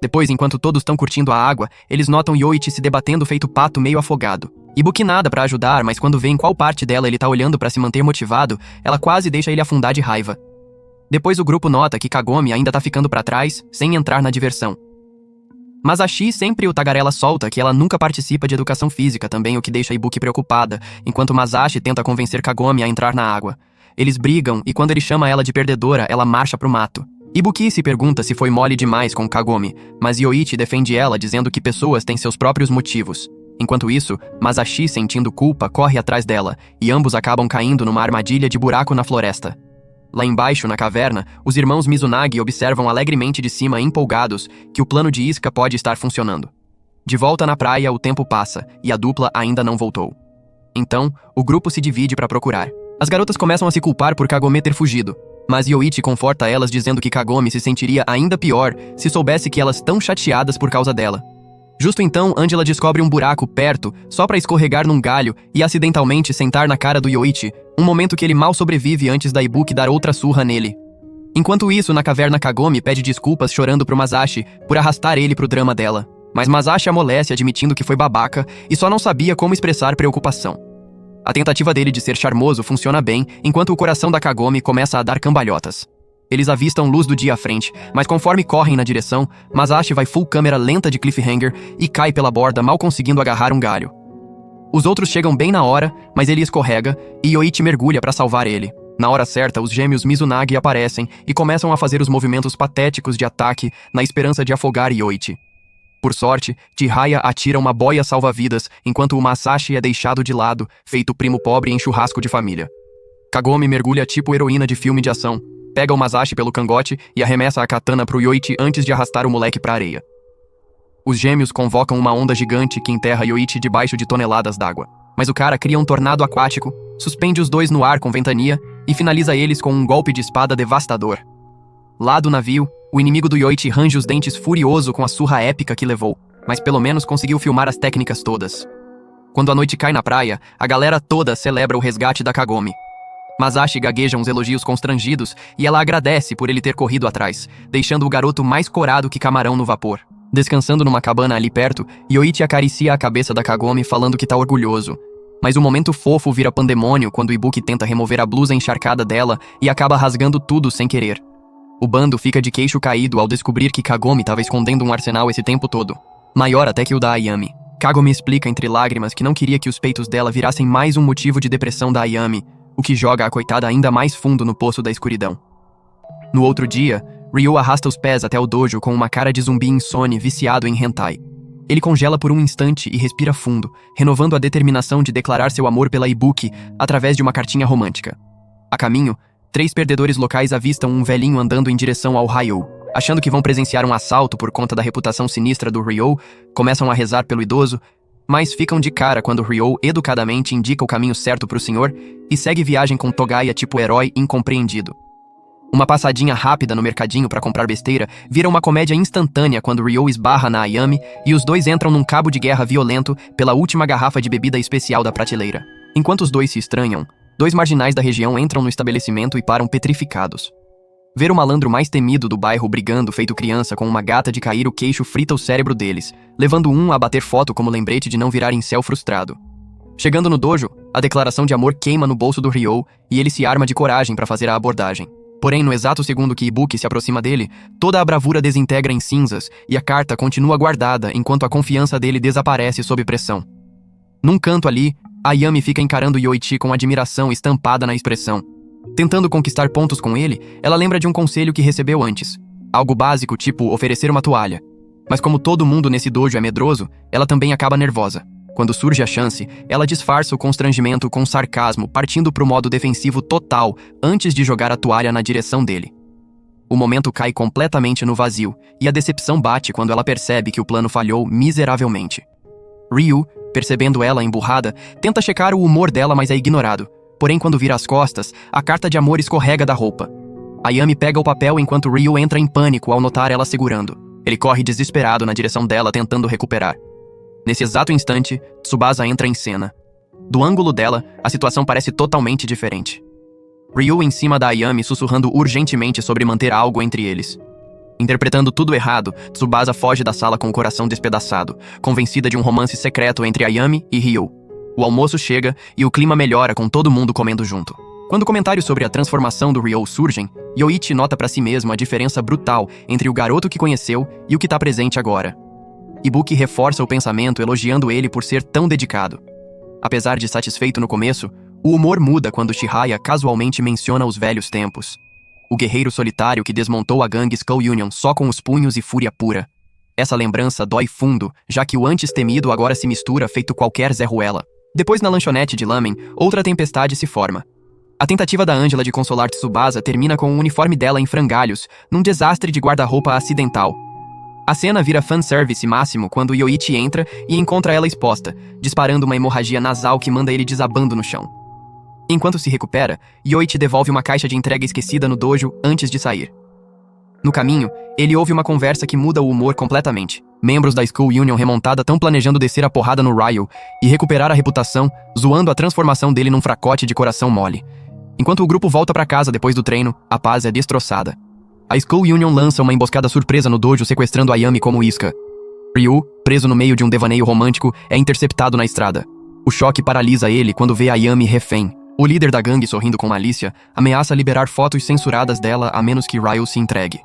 Depois, enquanto todos estão curtindo a água, eles notam Yoichi se debatendo feito pato meio afogado. Ibuki nada pra ajudar, mas quando vê em qual parte dela ele tá olhando pra se manter motivado, ela quase deixa ele afundar de raiva. Depois o grupo nota que Kagome ainda tá ficando pra trás, sem entrar na diversão. Masashi sempre o tagarela solta que ela nunca participa de educação física, também o que deixa Ibuki preocupada, enquanto Masashi tenta convencer Kagome a entrar na água. Eles brigam e quando ele chama ela de perdedora, ela marcha pro mato. Ibuki se pergunta se foi mole demais com Kagome, mas Yoichi defende ela dizendo que pessoas têm seus próprios motivos. Enquanto isso, Masashi, sentindo culpa, corre atrás dela, e ambos acabam caindo numa armadilha de buraco na floresta. Lá embaixo, na caverna, os irmãos Mizunagi observam alegremente de cima, empolgados, que o plano de isca pode estar funcionando. De volta na praia, o tempo passa, e a dupla ainda não voltou. Então, o grupo se divide para procurar. As garotas começam a se culpar por Kagome ter fugido, mas Yoichi conforta elas dizendo que Kagome se sentiria ainda pior se soubesse que elas estão chateadas por causa dela. Justo então, Angela descobre um buraco perto, só pra escorregar num galho e acidentalmente sentar na cara do Yoichi, um momento que ele mal sobrevive antes da Ibuki dar outra surra nele. Enquanto isso, na caverna, Kagome pede desculpas chorando pro Masashi por arrastar ele pro drama dela. Mas Masashi amolece admitindo que foi babaca e só não sabia como expressar preocupação. A tentativa dele de ser charmoso funciona bem, enquanto o coração da Kagome começa a dar cambalhotas. Eles avistam luz do dia à frente, mas conforme correm na direção, Masashi vai full câmera lenta de cliffhanger e cai pela borda, mal conseguindo agarrar um galho. Os outros chegam bem na hora, mas ele escorrega e Yoichi mergulha para salvar ele. Na hora certa, os gêmeos Mizunagi aparecem e começam a fazer os movimentos patéticos de ataque na esperança de afogar Yoichi. Por sorte, Chihaya atira uma boia salva-vidas, enquanto o Masashi é deixado de lado, feito primo pobre em churrasco de família. Kagome mergulha tipo heroína de filme de ação, pega o Masashi pelo cangote e arremessa a katana pro Yoichi antes de arrastar o moleque pra areia. Os gêmeos convocam uma onda gigante que enterra Yoichi debaixo de toneladas d'água. Mas o cara cria um tornado aquático, suspende os dois no ar com ventania e finaliza eles com um golpe de espada devastador. Lá do navio, o inimigo do Yoichi range os dentes furioso com a surra épica que levou, mas pelo menos conseguiu filmar as técnicas todas. Quando a noite cai na praia, a galera toda celebra o resgate da Kagome. Masashi gagueja uns elogios constrangidos e ela agradece por ele ter corrido atrás, deixando o garoto mais corado que camarão no vapor. Descansando numa cabana ali perto, Yoichi acaricia a cabeça da Kagome falando que tá orgulhoso. Mas o momento fofo vira pandemônio quando Ibuki tenta remover a blusa encharcada dela e acaba rasgando tudo sem querer. O bando fica de queixo caído ao descobrir que Kagome estava escondendo um arsenal esse tempo todo. Maior até que o da Ayami. Kagome explica entre lágrimas que não queria que os peitos dela virassem mais um motivo de depressão da Ayami, o que joga a coitada ainda mais fundo no poço da escuridão. No outro dia, Ryo arrasta os pés até o dojo com uma cara de zumbi insone viciado em hentai. Ele congela por um instante e respira fundo, renovando a determinação de declarar seu amor pela Ibuki através de uma cartinha romântica. A caminho, 3 perdedores locais avistam um velhinho andando em direção ao Ryo. Achando que vão presenciar um assalto por conta da reputação sinistra do Ryo, começam a rezar pelo idoso, mas ficam de cara quando Ryo educadamente indica o caminho certo pro senhor e segue viagem com Togaya tipo herói incompreendido. Uma passadinha rápida no mercadinho pra comprar besteira vira uma comédia instantânea quando Ryo esbarra na Ayami e os dois entram num cabo de guerra violento pela última garrafa de bebida especial da prateleira. Enquanto os dois se estranham, 2 marginais da região entram no estabelecimento e param petrificados. Ver o malandro mais temido do bairro brigando feito criança com uma gata de cair o queixo frita o cérebro deles, levando um a bater foto como lembrete de não virar incel frustrado. Chegando no dojo, a declaração de amor queima no bolso do Ryo e ele se arma de coragem para fazer a abordagem. Porém, no exato segundo que Ibuki se aproxima dele, toda a bravura desintegra em cinzas e a carta continua guardada enquanto a confiança dele desaparece sob pressão. Num canto ali, Ayami fica encarando Yoichi com admiração estampada na expressão. Tentando conquistar pontos com ele, ela lembra de um conselho que recebeu antes. Algo básico, tipo oferecer uma toalha. Mas como todo mundo nesse dojo é medroso, ela também acaba nervosa. Quando surge a chance, ela disfarça o constrangimento com sarcasmo, partindo pro modo defensivo total antes de jogar a toalha na direção dele. O momento cai completamente no vazio, e a decepção bate quando ela percebe que o plano falhou miseravelmente. Ryu, percebendo ela emburrada, tenta checar o humor dela, mas é ignorado. Porém, quando vira as costas, a carta de amor escorrega da roupa. Ayami pega o papel enquanto Ryu entra em pânico ao notar ela segurando. Ele corre desesperado na direção dela, tentando recuperar. Nesse exato instante, Tsubasa entra em cena. Do ângulo dela, a situação parece totalmente diferente. Ryu em cima da Ayami sussurrando urgentemente sobre manter algo entre eles. Interpretando tudo errado, Tsubasa foge da sala com o coração despedaçado, convencida de um romance secreto entre Ayami e Ryu. O almoço chega e o clima melhora com todo mundo comendo junto. Quando comentários sobre a transformação do Ryu surgem, Yoichi nota pra si mesmo a diferença brutal entre o garoto que conheceu e o que tá presente agora. Ibuki reforça o pensamento elogiando ele por ser tão dedicado. Apesar de satisfeito no começo, o humor muda quando Chihaya casualmente menciona os velhos tempos. O guerreiro solitário que desmontou a gangue Skull Union só com os punhos e fúria pura. Essa lembrança dói fundo, já que o antes temido agora se mistura feito qualquer Zé Ruela. Depois na lanchonete de lamen, outra tempestade se forma. A tentativa da Angela de consolar Tsubasa termina com o uniforme dela em frangalhos, num desastre de guarda-roupa acidental. A cena vira fanservice máximo quando Yoichi entra e encontra ela exposta, disparando uma hemorragia nasal que manda ele desabando no chão. Enquanto se recupera, Yoichi devolve uma caixa de entrega esquecida no dojo antes de sair. No caminho, ele ouve uma conversa que muda o humor completamente. Membros da Skull Union remontada estão planejando descer a porrada no Ryu e recuperar a reputação, zoando a transformação dele num fracote de coração mole. Enquanto o grupo volta pra casa depois do treino, a paz é destroçada. A Skull Union lança uma emboscada surpresa no dojo sequestrando Ayami como isca. Ryu, preso no meio de um devaneio romântico, é interceptado na estrada. O choque paralisa ele quando vê Ayami refém. O líder da gangue, sorrindo com malícia, ameaça liberar fotos censuradas dela a menos que Ryu se entregue.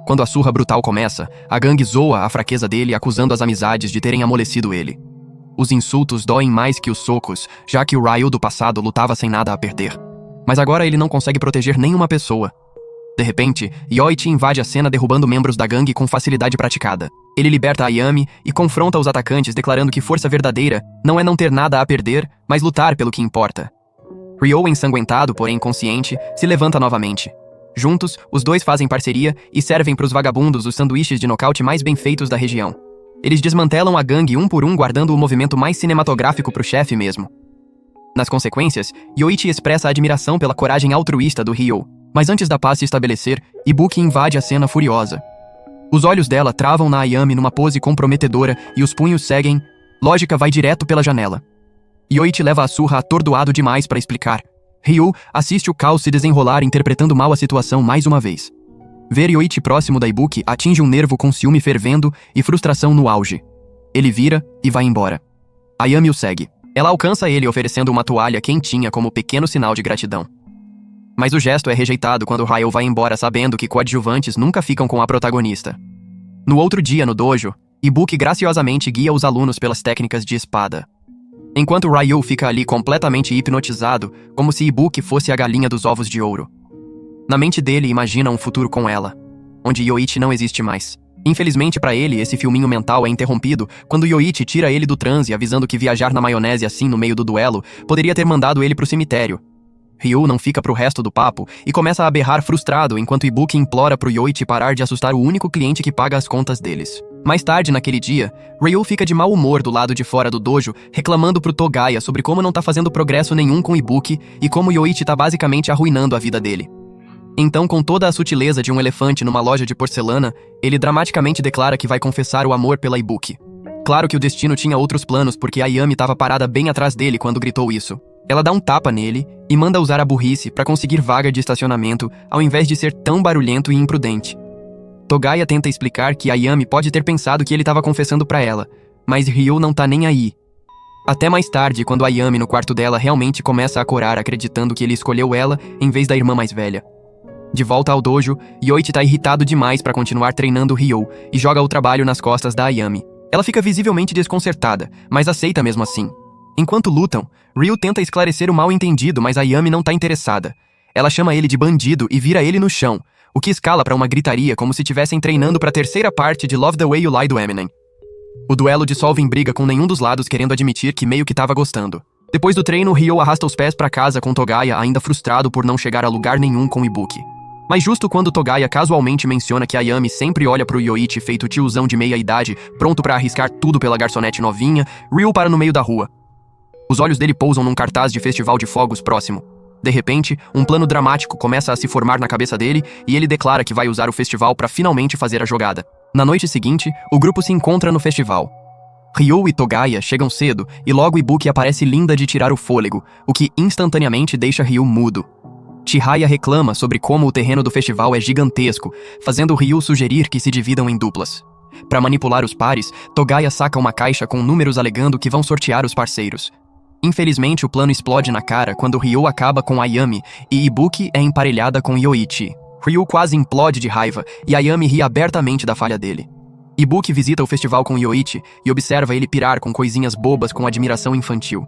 Quando a surra brutal começa, a gangue zoa a fraqueza dele, acusando as amizades de terem amolecido ele. Os insultos doem mais que os socos, já que o Ryu do passado lutava sem nada a perder. Mas agora ele não consegue proteger nenhuma pessoa. De repente, Yoichi invade a cena derrubando membros da gangue com facilidade praticada. Ele liberta Ayami e confronta os atacantes, declarando que força verdadeira não é não ter nada a perder, mas lutar pelo que importa. Ryo, ensanguentado, porém consciente, se levanta novamente. Juntos, os dois fazem parceria e servem para os vagabundos os sanduíches de nocaute mais bem feitos da região. Eles desmantelam a gangue um por um, guardando o movimento mais cinematográfico pro chefe mesmo. Nas consequências, Yoichi expressa admiração pela coragem altruísta do Ryo. Mas antes da paz se estabelecer, Ibuki invade a cena furiosa. Os olhos dela travam na Ayami numa pose comprometedora e os punhos seguem. Lógica vai direto pela janela. Yoichi leva a surra atordoado demais para explicar. Ryu assiste o caos se desenrolar interpretando mal a situação mais uma vez. Ver Yoichi próximo da Ibuki atinge um nervo com ciúme fervendo e frustração no auge. Ele vira e vai embora. Ayami o segue. Ela alcança ele oferecendo uma toalha quentinha como pequeno sinal de gratidão. Mas o gesto é rejeitado quando Ryo vai embora sabendo que coadjuvantes nunca ficam com a protagonista. No outro dia no dojo, Ibuki graciosamente guia os alunos pelas técnicas de espada. Enquanto Ryu fica ali completamente hipnotizado, como se Ibuki fosse a galinha dos ovos de ouro. Na mente dele imagina um futuro com ela, onde Yoichi não existe mais. Infelizmente para ele, esse filminho mental é interrompido quando Yoichi tira ele do transe avisando que viajar na maionese assim no meio do duelo poderia ter mandado ele pro cemitério. Ryu não fica pro resto do papo e começa a berrar frustrado enquanto Ibuki implora pro Yoichi parar de assustar o único cliente que paga as contas deles. Mais tarde naquele dia, Ryu fica de mau humor do lado de fora do dojo, reclamando pro Togaya sobre como não tá fazendo progresso nenhum com Ibuki e como Yoichi tá basicamente arruinando a vida dele. Então, com toda a sutileza de um elefante numa loja de porcelana, ele dramaticamente declara que vai confessar o amor pela Ibuki. Claro que o destino tinha outros planos porque a Ayami tava parada bem atrás dele quando gritou isso. Ela dá um tapa nele e manda usar a burrice pra conseguir vaga de estacionamento ao invés de ser tão barulhento e imprudente. Togaya tenta explicar que Ayami pode ter pensado que ele tava confessando pra ela, mas Ryu não tá nem aí. Até mais tarde, quando Ayami no quarto dela realmente começa a corar acreditando que ele escolheu ela em vez da irmã mais velha. De volta ao dojo, Yoichi tá irritado demais pra continuar treinando Ryu e joga o trabalho nas costas da Ayami. Ela fica visivelmente desconcertada, mas aceita mesmo assim. Enquanto lutam, Ryu tenta esclarecer o mal-entendido, mas Ayami não tá interessada. Ela chama ele de bandido e vira ele no chão, o que escala pra uma gritaria como se estivessem treinando pra terceira parte de Love the Way You Lie do Eminem. O duelo dissolve em briga com nenhum dos lados querendo admitir que meio que tava gostando. Depois do treino, Ryu arrasta os pés pra casa com Togaya ainda frustrado por não chegar a lugar nenhum com Ibuki. Mas justo quando Togaya casualmente menciona que Ayami sempre olha pro Yoichi feito tiozão de meia-idade, pronto pra arriscar tudo pela garçonete novinha, Ryu para no meio da rua. Os olhos dele pousam num cartaz de festival de fogos próximo. De repente, um plano dramático começa a se formar na cabeça dele e ele declara que vai usar o festival pra finalmente fazer a jogada. Na noite seguinte, o grupo se encontra no festival. Ryu e Togaya chegam cedo e logo Ibuki aparece linda de tirar o fôlego, o que instantaneamente deixa Ryu mudo. Chihaya reclama sobre como o terreno do festival é gigantesco, fazendo Ryu sugerir que se dividam em duplas. Para manipular os pares, Togaya saca uma caixa com números alegando que vão sortear os parceiros. Infelizmente, o plano explode na cara quando Ryu acaba com Ayami e Ibuki é emparelhada com Yoichi. Ryu quase implode de raiva e Ayami ri abertamente da falha dele. Ibuki visita o festival com Yoichi e observa ele pirar com coisinhas bobas com admiração infantil.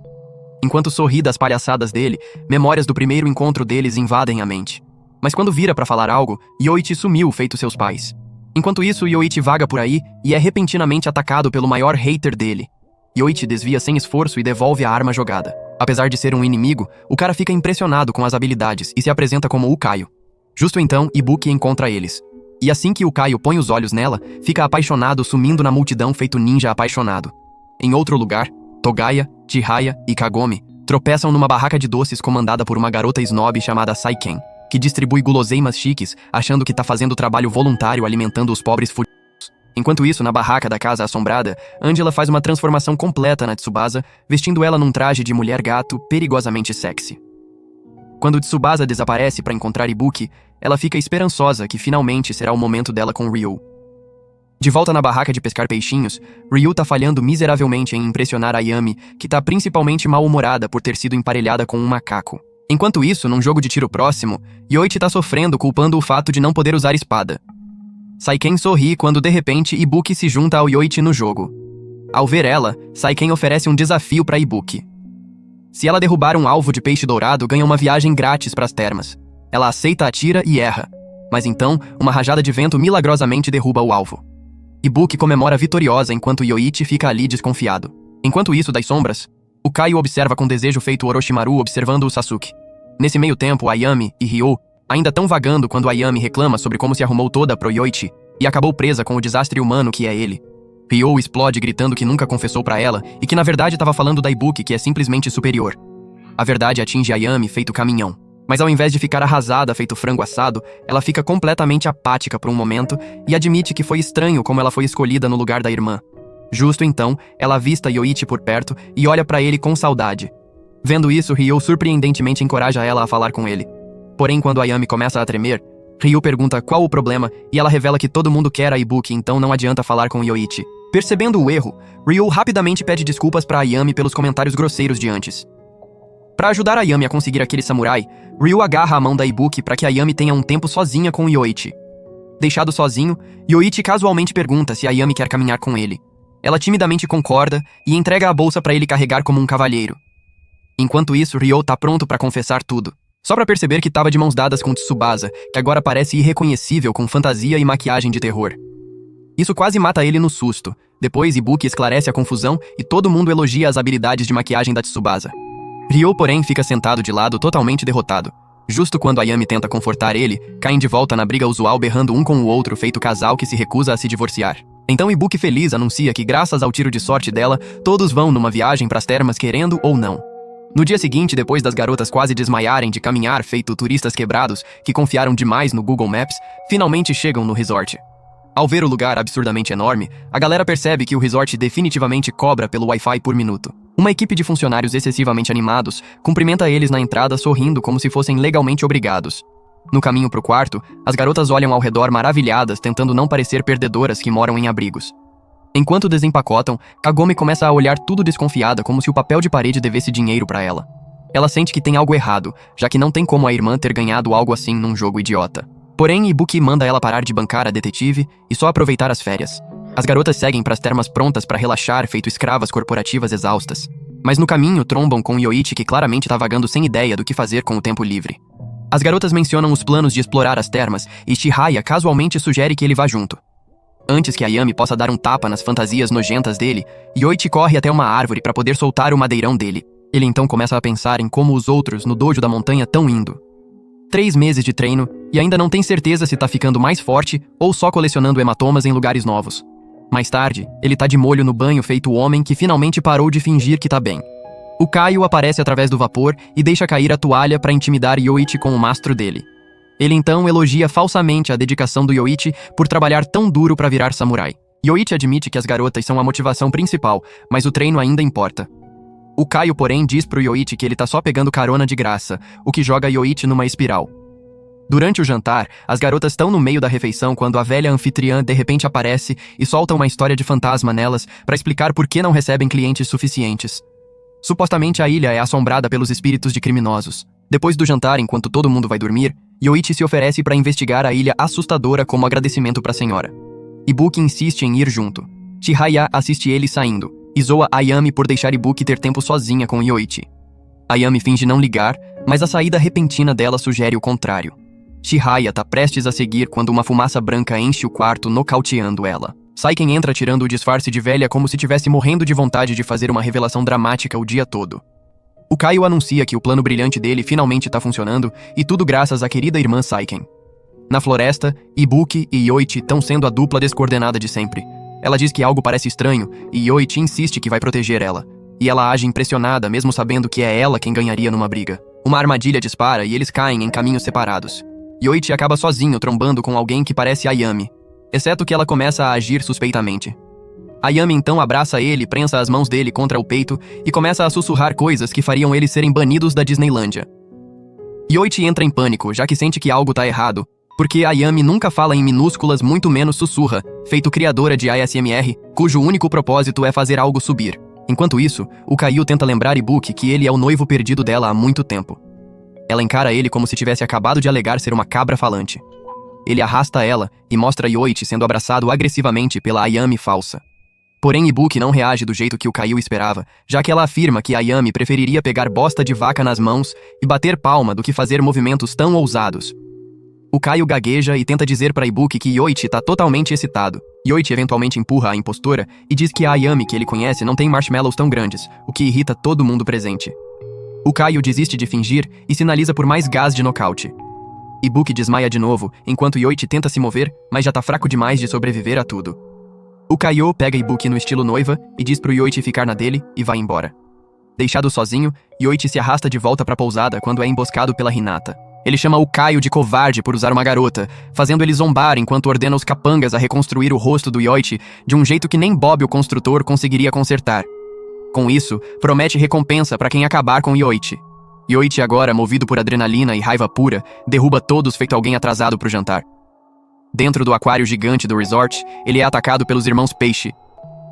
Enquanto sorri das palhaçadas dele, memórias do primeiro encontro deles invadem a mente. Mas quando vira pra falar algo, Yoichi sumiu feito seus pais. Enquanto isso, Yoichi vaga por aí e é repentinamente atacado pelo maior hater dele. Yoichi desvia sem esforço e devolve a arma jogada. Apesar de ser um inimigo, o cara fica impressionado com as habilidades e se apresenta como o Caio. Justo então, Ibuki encontra eles. E assim que o Caio põe os olhos nela, fica apaixonado sumindo na multidão feito ninja apaixonado. Em outro lugar, Togaya, Chihaya e Kagome tropeçam numa barraca de doces comandada por uma garota snob chamada Saiken, que distribui guloseimas chiques, achando que tá fazendo trabalho voluntário alimentando os pobres fudidos. Enquanto isso, na barraca da casa assombrada, Angela faz uma transformação completa na Tsubasa, vestindo ela num traje de mulher-gato perigosamente sexy. Quando Tsubasa desaparece para encontrar Ibuki, ela fica esperançosa que finalmente será o momento dela com Ryu. De volta na barraca de pescar peixinhos, Ryu tá falhando miseravelmente em impressionar Ayami, que tá principalmente mal-humorada por ter sido emparelhada com um macaco. Enquanto isso, num jogo de tiro próximo, Yoichi tá sofrendo culpando o fato de não poder usar espada. Saiken sorri quando de repente Ibuki se junta ao Yoichi no jogo. Ao ver ela, Saiken oferece um desafio pra Ibuki. Se ela derrubar um alvo de peixe dourado, ganha uma viagem grátis pras termas. Ela aceita a tira e erra. Mas então, uma rajada de vento milagrosamente derruba o alvo. Ibuki comemora vitoriosa enquanto Yoichi fica ali desconfiado. Enquanto isso, das sombras, o Caio observa com desejo feito Orochimaru observando o Sasuke. Nesse meio tempo, Ayami e Ryo ainda tão vagando quando Ayami reclama sobre como se arrumou toda pro Yoichi e acabou presa com o desastre humano que é ele. Ryo explode gritando que nunca confessou pra ela e que na verdade estava falando da Ibuki, que é simplesmente superior. A verdade atinge Ayami feito caminhão. Mas ao invés de ficar arrasada feito frango assado, ela fica completamente apática por um momento e admite que foi estranho como ela foi escolhida no lugar da irmã. Justo então, ela avista Yoichi por perto e olha pra ele com saudade. Vendo isso, Ryo surpreendentemente encoraja ela a falar com ele. Porém, quando Ayami começa a tremer, Ryo pergunta qual o problema e ela revela que todo mundo quer a Ibuki, então não adianta falar com Yoichi. Percebendo o erro, Ryo rapidamente pede desculpas pra Ayami pelos comentários grosseiros de antes. Pra ajudar Ayami a conseguir aquele samurai, Ryu agarra a mão da Ibuki pra que Ayami tenha um tempo sozinha com Yoichi. Deixado sozinho, Yoichi casualmente pergunta se Ayami quer caminhar com ele. Ela timidamente concorda e entrega a bolsa pra ele carregar como um cavalheiro. Enquanto isso, Ryo tá pronto pra confessar tudo. Só pra perceber que tava de mãos dadas com Tsubasa, que agora parece irreconhecível com fantasia e maquiagem de terror. Isso quase mata ele no susto. Depois, Ibuki esclarece a confusão e todo mundo elogia as habilidades de maquiagem da Tsubasa. Ryo, porém, fica sentado de lado totalmente derrotado. Justo quando Ayami tenta confortar ele, caem de volta na briga usual berrando um com o outro feito casal que se recusa a se divorciar. Então Ibuki feliz anuncia que graças ao tiro de sorte dela, todos vão numa viagem pras termas querendo ou não. No dia seguinte, depois das garotas quase desmaiarem de caminhar feito turistas quebrados que confiaram demais no Google Maps, finalmente chegam no resort. Ao ver o lugar absurdamente enorme, a galera percebe que o resort definitivamente cobra pelo Wi-Fi por minuto. Uma equipe de funcionários excessivamente animados cumprimenta eles na entrada sorrindo como se fossem legalmente obrigados. No caminho pro quarto, as garotas olham ao redor maravilhadas tentando não parecer perdedoras que moram em abrigos. Enquanto desempacotam, Kagome começa a olhar tudo desconfiada como se o papel de parede devesse dinheiro pra ela. Ela sente que tem algo errado, já que não tem como a irmã ter ganhado algo assim num jogo idiota. Porém, Ibuki manda ela parar de bancar a detetive e só aproveitar as férias. As garotas seguem pras termas prontas pra relaxar feito escravas corporativas exaustas. Mas no caminho trombam com Yoichi que claramente tá vagando sem ideia do que fazer com o tempo livre. As garotas mencionam os planos de explorar as termas e Chihaya casualmente sugere que ele vá junto. Antes que Ayami possa dar um tapa nas fantasias nojentas dele, Yoichi corre até uma árvore pra poder soltar o madeirão dele. Ele então começa a pensar em como os outros no dojo da montanha tão indo. 3 meses de treino e ainda não tem certeza se tá ficando mais forte ou só colecionando hematomas em lugares novos. Mais tarde, ele tá de molho no banho feito homem que finalmente parou de fingir que tá bem. O Kaio aparece através do vapor e deixa cair a toalha para intimidar Yoichi com o mastro dele. Ele então elogia falsamente a dedicação do Yoichi por trabalhar tão duro para virar samurai. Yoichi admite que as garotas são a motivação principal, mas o treino ainda importa. O Kaio, porém, diz pro Yoichi que ele tá só pegando carona de graça, o que joga Yoichi numa espiral. Durante o jantar, as garotas estão no meio da refeição quando a velha anfitriã de repente aparece e solta uma história de fantasma nelas para explicar por que não recebem clientes suficientes. Supostamente a ilha é assombrada pelos espíritos de criminosos. Depois do jantar, enquanto todo mundo vai dormir, Yoichi se oferece para investigar a ilha assustadora como agradecimento para a senhora. Ibuki insiste em ir junto. Chihaya assiste ele saindo e zoa Ayami por deixar Ibuki ter tempo sozinha com Yoichi. Ayami finge não ligar, mas a saída repentina dela sugere o contrário. Chihaya tá prestes a seguir quando uma fumaça branca enche o quarto, nocauteando ela. Saiken entra tirando o disfarce de velha como se tivesse morrendo de vontade de fazer uma revelação dramática o dia todo. O Kaio anuncia que o plano brilhante dele finalmente tá funcionando e tudo graças à querida irmã Saiken. Na floresta, Ibuki e Yoichi estão sendo a dupla descoordenada de sempre. Ela diz que algo parece estranho e Yoichi insiste que vai proteger ela. E ela age impressionada mesmo sabendo que é ela quem ganharia numa briga. Uma armadilha dispara e eles caem em caminhos separados. Yoichi acaba sozinho trombando com alguém que parece Ayami, exceto que ela começa a agir suspeitamente. Ayami então abraça ele e prensa as mãos dele contra o peito e começa a sussurrar coisas que fariam eles serem banidos da Disneylândia. Yoichi entra em pânico, já que sente que algo tá errado, porque Ayami nunca fala em minúsculas, muito menos sussurra, feito criadora de ASMR, cujo único propósito é fazer algo subir. Enquanto isso, o Kaio tenta lembrar Ibuki que ele é o noivo perdido dela há muito tempo. Ela encara ele como se tivesse acabado de alegar ser uma cabra falante. Ele arrasta ela e mostra Yoichi sendo abraçado agressivamente pela Ayami falsa. Porém, Ibuki não reage do jeito que o Kaio esperava, já que ela afirma que Ayami preferiria pegar bosta de vaca nas mãos e bater palma do que fazer movimentos tão ousados. O Kaio gagueja e tenta dizer para Ibuki que Yoichi tá totalmente excitado. Yoichi eventualmente empurra a impostora e diz que a Ayami que ele conhece não tem marshmallows tão grandes, o que irrita todo mundo presente. O Kaio desiste de fingir e sinaliza por mais gás de nocaute. Ibuki desmaia de novo, enquanto Yoichi tenta se mover, mas já tá fraco demais de sobreviver a tudo. O Kaio pega Ibuki no estilo noiva e diz pro Yoichi ficar na dele e vai embora. Deixado sozinho, Yoichi se arrasta de volta pra pousada quando é emboscado pela Hinata. Ele chama o Kaio de covarde por usar uma garota, fazendo ele zombar enquanto ordena os capangas a reconstruir o rosto do Yoichi de um jeito que nem Bob o construtor conseguiria consertar. Com isso, promete recompensa pra quem acabar com Yoichi. Yoichi agora, movido por adrenalina e raiva pura, derruba todos feito alguém atrasado pro jantar. Dentro do aquário gigante do resort, ele é atacado pelos irmãos Peixe.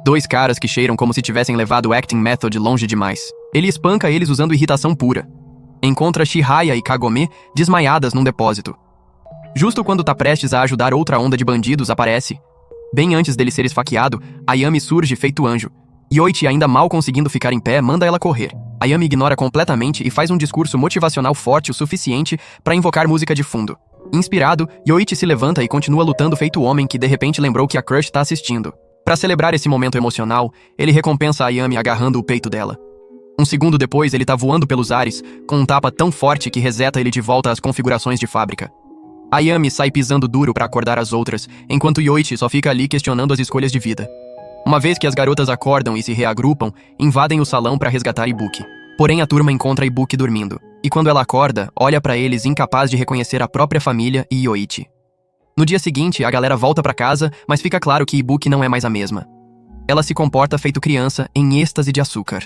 2 caras que cheiram como se tivessem levado o acting method longe demais. Ele espanca eles usando irritação pura. Encontra Chihaya e Kagome desmaiadas num depósito. Justo quando tá prestes a ajudar outra onda de bandidos, aparece. Bem antes dele ser esfaqueado, Ayami surge feito anjo. Yoichi, ainda mal conseguindo ficar em pé, manda ela correr. Ayami ignora completamente e faz um discurso motivacional forte o suficiente para invocar música de fundo. Inspirado, Yoichi se levanta e continua lutando feito homem que de repente lembrou que a crush tá assistindo. Para celebrar esse momento emocional, ele recompensa Ayami agarrando o peito dela. Um segundo depois, ele tá voando pelos ares, com um tapa tão forte que reseta ele de volta às configurações de fábrica. Ayami sai pisando duro para acordar as outras, enquanto Yoichi só fica ali questionando as escolhas de vida. Uma vez que as garotas acordam e se reagrupam, invadem o salão para resgatar Ibuki. Porém, a turma encontra Ibuki dormindo, e quando ela acorda, olha para eles incapaz de reconhecer a própria família e Yoichi. No dia seguinte, a galera volta para casa, mas fica claro que Ibuki não é mais a mesma. Ela se comporta feito criança, em êxtase de açúcar.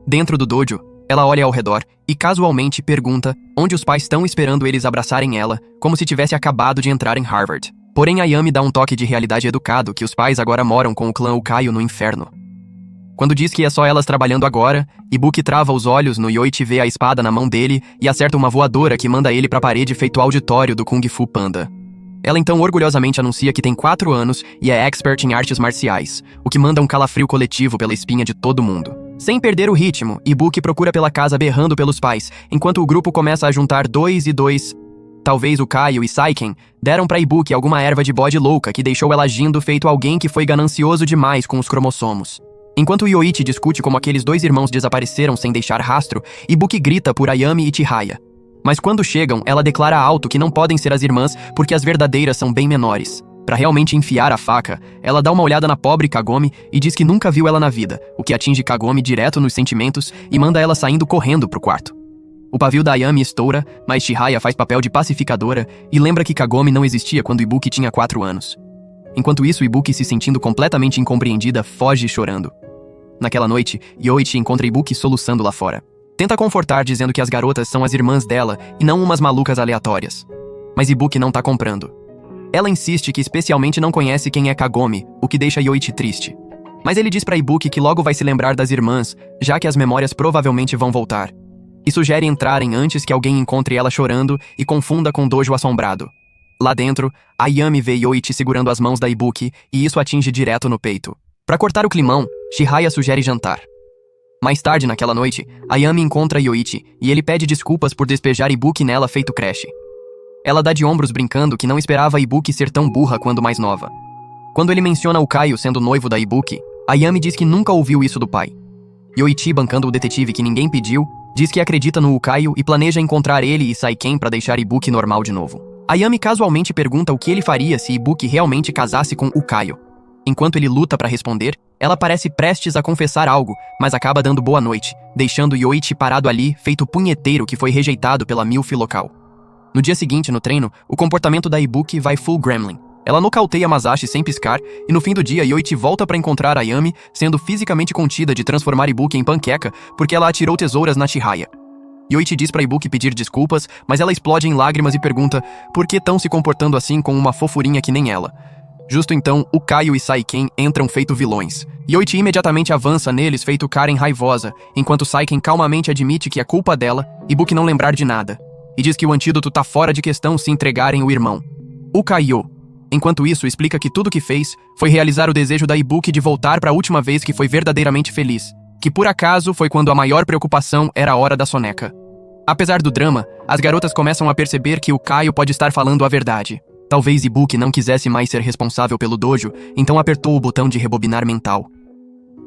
Dentro do dojo, ela olha ao redor e casualmente pergunta onde os pais estão esperando eles abraçarem ela, como se tivesse acabado de entrar em Harvard. Porém, Ayami dá um toque de realidade educado que os pais agora moram com o clã Ukaio no inferno. Quando diz que é só elas trabalhando agora, Ibuki trava os olhos no Yoichi, vê a espada na mão dele e acerta uma voadora que manda ele pra parede feito auditório do Kung Fu Panda. Ela então orgulhosamente anuncia que tem 4 anos e é expert em artes marciais, o que manda um calafrio coletivo pela espinha de todo mundo. Sem perder o ritmo, Ibuki procura pela casa berrando pelos pais, enquanto o grupo começa a juntar 2 e 2. Talvez o Kaio e Saiken deram pra Ibuki alguma erva de bode louca que deixou ela agindo feito alguém que foi ganancioso demais com os cromossomos. Enquanto Yoichi discute como aqueles 2 irmãos desapareceram sem deixar rastro, Ibuki grita por Ayami e Chihaya. Mas quando chegam, ela declara alto que não podem ser as irmãs porque as verdadeiras são bem menores. Para realmente enfiar a faca, ela dá uma olhada na pobre Kagome e diz que nunca viu ela na vida, o que atinge Kagome direto nos sentimentos e manda ela saindo correndo pro quarto. O pavio da Ayami estoura, mas Chihaya faz papel de pacificadora e lembra que Kagome não existia quando Ibuki tinha 4 anos. Enquanto isso, Ibuki, se sentindo completamente incompreendida, foge chorando. Naquela noite, Yoichi encontra Ibuki soluçando lá fora. Tenta confortar dizendo que as garotas são as irmãs dela e não umas malucas aleatórias. Mas Ibuki não tá comprando. Ela insiste que especialmente não conhece quem é Kagome, o que deixa Yoichi triste. Mas ele diz pra Ibuki que logo vai se lembrar das irmãs, já que as memórias provavelmente vão voltar. E sugere entrarem antes que alguém encontre ela chorando e confunda com Dojo assombrado. Lá dentro, Ayami vê Yoichi segurando as mãos da Ibuki e isso atinge direto no peito. Pra cortar o climão, Chihaya sugere jantar. Mais tarde naquela noite, Ayami encontra Yoichi e ele pede desculpas por despejar Ibuki nela feito creche. Ela dá de ombros brincando que não esperava a Ibuki ser tão burra quando mais nova. Quando ele menciona o Kaio sendo noivo da Ibuki, Ayami diz que nunca ouviu isso do pai. Yoichi, bancando o detetive que ninguém pediu, diz que acredita no Ukaio e planeja encontrar ele e Saiken para deixar Ibuki normal de novo. Ayami casualmente pergunta o que ele faria se Ibuki realmente casasse com Ukaio. Enquanto ele luta para responder, ela parece prestes a confessar algo, mas acaba dando boa noite, deixando Yoichi parado ali, feito punheteiro que foi rejeitado pela milf local. No dia seguinte, no treino, o comportamento da Ibuki vai full gremlin. Ela nocauteia Masashi sem piscar, e no fim do dia, Yoichi volta para encontrar Ayami, sendo fisicamente contida de transformar Ibuki em panqueca porque ela atirou tesouras na Chihaya. Yoichi diz pra Ibuki pedir desculpas, mas ela explode em lágrimas e pergunta por que tão se comportando assim com uma fofurinha que nem ela. Justo então, Ukaio e Saiken entram feito vilões. Yoichi imediatamente avança neles feito Karen raivosa, enquanto Saiken calmamente admite que é culpa dela, Ibuki não lembrar de nada. E diz que o antídoto tá fora de questão se entregarem o irmão. Ukaio, enquanto isso, explica que tudo que fez foi realizar o desejo da Ibuki de voltar pra última vez que foi verdadeiramente feliz, que por acaso foi quando a maior preocupação era a hora da soneca. Apesar do drama, as garotas começam a perceber que o Kaio pode estar falando a verdade. Talvez Ibuki não quisesse mais ser responsável pelo dojo, então apertou o botão de rebobinar mental.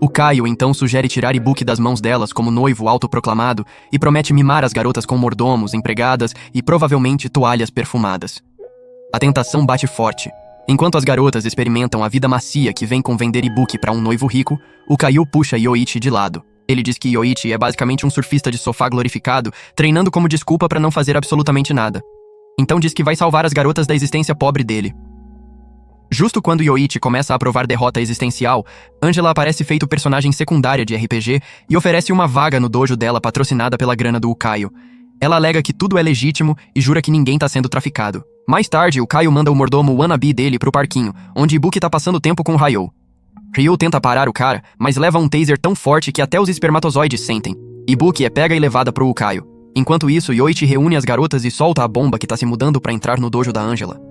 O Kaio então sugere tirar Ibuki das mãos delas como noivo autoproclamado e promete mimar as garotas com mordomos, empregadas e provavelmente toalhas perfumadas. A tentação bate forte. Enquanto as garotas experimentam a vida macia que vem com vender Ibuki para um noivo rico, o Kaio puxa Yoichi de lado. Ele diz que Yoichi é basicamente um surfista de sofá glorificado, treinando como desculpa para não fazer absolutamente nada. Então diz que vai salvar as garotas da existência pobre dele. Justo quando Yoichi começa a provar derrota existencial, Angela aparece feito personagem secundária de RPG e oferece uma vaga no dojo dela patrocinada pela grana do Ukaio. Ela alega que tudo é legítimo e jura que ninguém tá sendo traficado. Mais tarde, o Kaio manda o mordomo wannabe dele pro parquinho, onde Ibuki tá passando tempo com Ryo. Ryo tenta parar o cara, mas leva um taser tão forte que até os espermatozoides sentem. Ibuki é pega e levada pro Ukaio. Enquanto isso, Yoichi reúne as garotas e solta a bomba que tá se mudando pra entrar no dojo da Angela.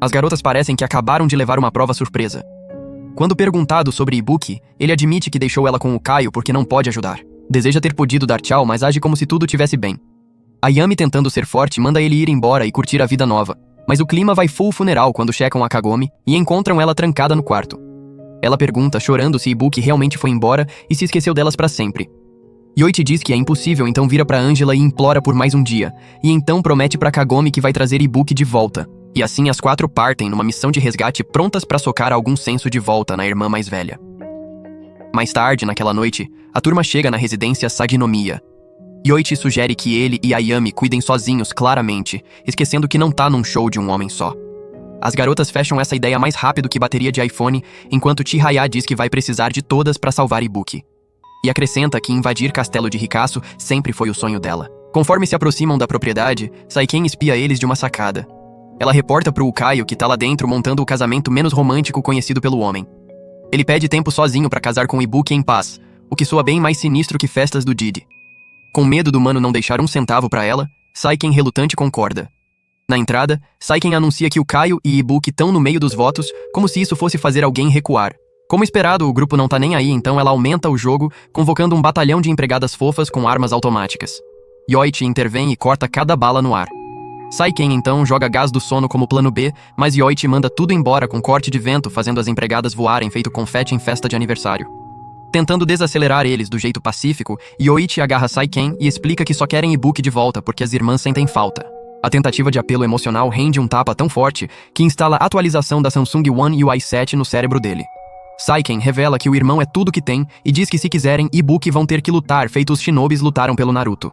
As garotas parecem que acabaram de levar uma prova surpresa. Quando perguntado sobre Ibuki, ele admite que deixou ela com o Kaio porque não pode ajudar. Deseja ter podido dar tchau, mas age como se tudo tivesse bem. Ayami, tentando ser forte, manda ele ir embora e curtir a vida nova. Mas o clima vai full funeral quando checam a Kagome e encontram ela trancada no quarto. Ela pergunta, chorando, se Ibuki realmente foi embora e se esqueceu delas pra sempre. Yoichi diz que é impossível, então vira pra Angela e implora por mais um dia, e então promete pra Kagome que vai trazer Ibuki de volta. E assim as 4 partem numa missão de resgate prontas pra socar algum senso de volta na irmã mais velha. Mais tarde, naquela noite, a turma chega na residência Saginomiya. Yoichi sugere que ele e Ayami cuidem sozinhos claramente, esquecendo que não tá num show de um homem só. As garotas fecham essa ideia mais rápido que bateria de iPhone, enquanto Chihaya diz que vai precisar de todas pra salvar Ibuki. E acrescenta que invadir Castelo de Ricasso sempre foi o sonho dela. Conforme se aproximam da propriedade, Saiken espia eles de uma sacada. Ela reporta pro Ukaio que tá lá dentro montando o casamento menos romântico conhecido pelo homem. Ele pede tempo sozinho pra casar com Ibuki em paz, o que soa bem mais sinistro que festas do Didi. Com medo do mano não deixar um centavo pra ela, Saiken relutante concorda. Na entrada, Saiken anuncia que Ukaio e Ibuki estão no meio dos votos, como se isso fosse fazer alguém recuar. Como esperado, o grupo não tá nem aí, então ela aumenta o jogo, convocando um batalhão de empregadas fofas com armas automáticas. Yoichi intervém e corta cada bala no ar. Saiken então joga gás do sono como plano B, mas Yoichi manda tudo embora com corte de vento, fazendo as empregadas voarem feito confete em festa de aniversário. Tentando desacelerar eles do jeito pacífico, Yoichi agarra Saiken e explica que só querem Ibuki de volta porque as irmãs sentem falta. A tentativa de apelo emocional rende um tapa tão forte que instala a atualização da Samsung One UI 7 no cérebro dele. Saiken revela que o irmão é tudo que tem e diz que se quiserem, Ibuki vão ter que lutar feito os shinobis lutaram pelo Naruto.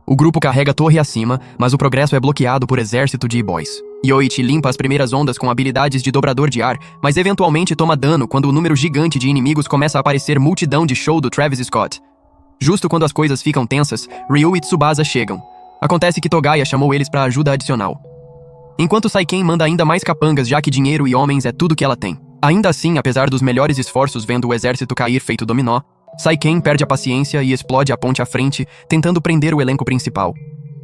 O grupo carrega a torre acima, mas o progresso é bloqueado por exército de E-boys. Yoichi limpa as primeiras ondas com habilidades de dobrador de ar, mas eventualmente toma dano quando o número gigante de inimigos começa a aparecer multidão de show do Travis Scott. Justo quando as coisas ficam tensas, Ryu e Tsubasa chegam. Acontece que Togaya chamou eles para ajuda adicional. Enquanto Saiken manda ainda mais capangas já que dinheiro e homens é tudo que ela tem. Ainda assim, apesar dos melhores esforços vendo o exército cair feito dominó, Saiken perde a paciência e explode a ponte à frente, tentando prender o elenco principal.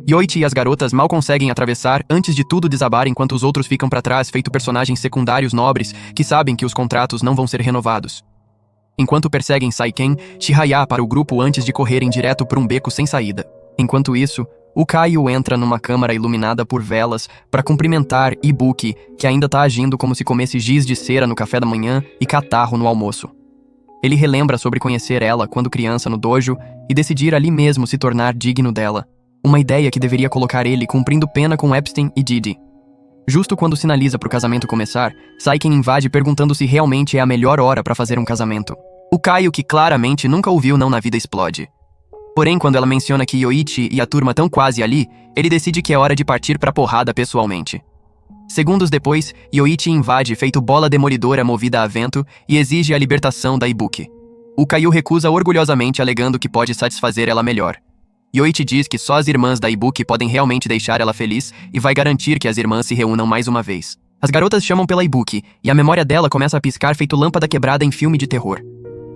Yoichi e as garotas mal conseguem atravessar antes de tudo desabar enquanto os outros ficam para trás feito personagens secundários nobres que sabem que os contratos não vão ser renovados. Enquanto perseguem Saiken, Chihaya para o grupo antes de correrem direto por um beco sem saída. Enquanto isso, o Kaio entra numa câmara iluminada por velas para cumprimentar Ibuki, que ainda tá agindo como se comesse giz de cera no café da manhã e catarro no almoço. Ele relembra sobre conhecer ela quando criança no dojo e decidir ali mesmo se tornar digno dela. Uma ideia que deveria colocar ele cumprindo pena com Epstein e Didi. Justo quando sinaliza pro casamento começar, Saiken invade perguntando se realmente é a melhor hora para fazer um casamento. O Kaio, que claramente nunca ouviu não na vida, explode. Porém, quando ela menciona que Yoichi e a turma estão quase ali, ele decide que é hora de partir pra porrada pessoalmente. Segundos depois, Yoichi invade feito bola demolidora movida a vento e exige a libertação da Ibuki. O Kaio recusa orgulhosamente alegando que pode satisfazer ela melhor. Yoichi diz que só as irmãs da Ibuki podem realmente deixar ela feliz e vai garantir que as irmãs se reúnam mais uma vez. As garotas chamam pela Ibuki e a memória dela começa a piscar feito lâmpada quebrada em filme de terror.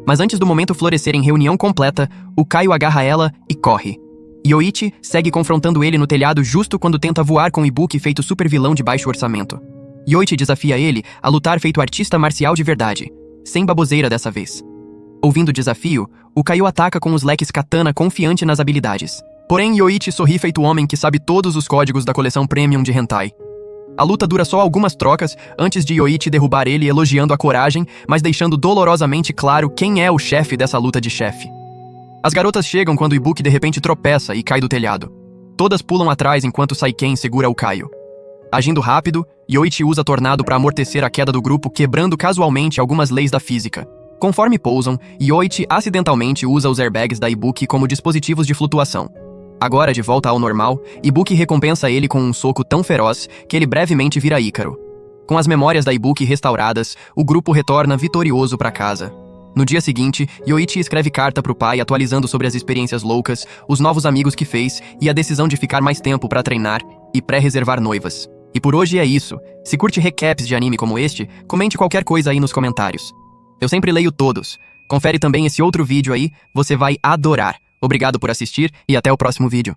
Mas antes do momento florescer em reunião completa, o Kaio agarra ela e corre. Yoichi segue confrontando ele no telhado justo quando tenta voar com Ibuki feito super vilão de baixo orçamento. Yoichi desafia ele a lutar feito artista marcial de verdade, sem baboseira dessa vez. Ouvindo o desafio, o Kaio ataca com os leques katana confiante nas habilidades. Porém, Yoichi sorri feito homem que sabe todos os códigos da coleção Premium de Hentai. A luta dura só algumas trocas antes de Yoichi derrubar ele elogiando a coragem, mas deixando dolorosamente claro quem é o chefe dessa luta de chefe. As garotas chegam quando Ibuki de repente tropeça e cai do telhado. Todas pulam atrás enquanto Saiken segura o Kaio. Agindo rápido, Yoichi usa Tornado para amortecer a queda do grupo, quebrando casualmente algumas leis da física. Conforme pousam, Yoichi acidentalmente usa os airbags da Ibuki como dispositivos de flutuação. Agora de volta ao normal, Ibuki recompensa ele com um soco tão feroz que ele brevemente vira Ícaro. Com as memórias da Ibuki restauradas, o grupo retorna vitorioso para casa. No dia seguinte, Yoichi escreve carta pro pai atualizando sobre as experiências loucas, os novos amigos que fez e a decisão de ficar mais tempo para treinar e pré-reservar noivas. E por hoje é isso. Se curte recaps de anime como este, comente qualquer coisa aí nos comentários. Eu sempre leio todos. Confere também esse outro vídeo aí, você vai adorar. Obrigado por assistir e até o próximo vídeo.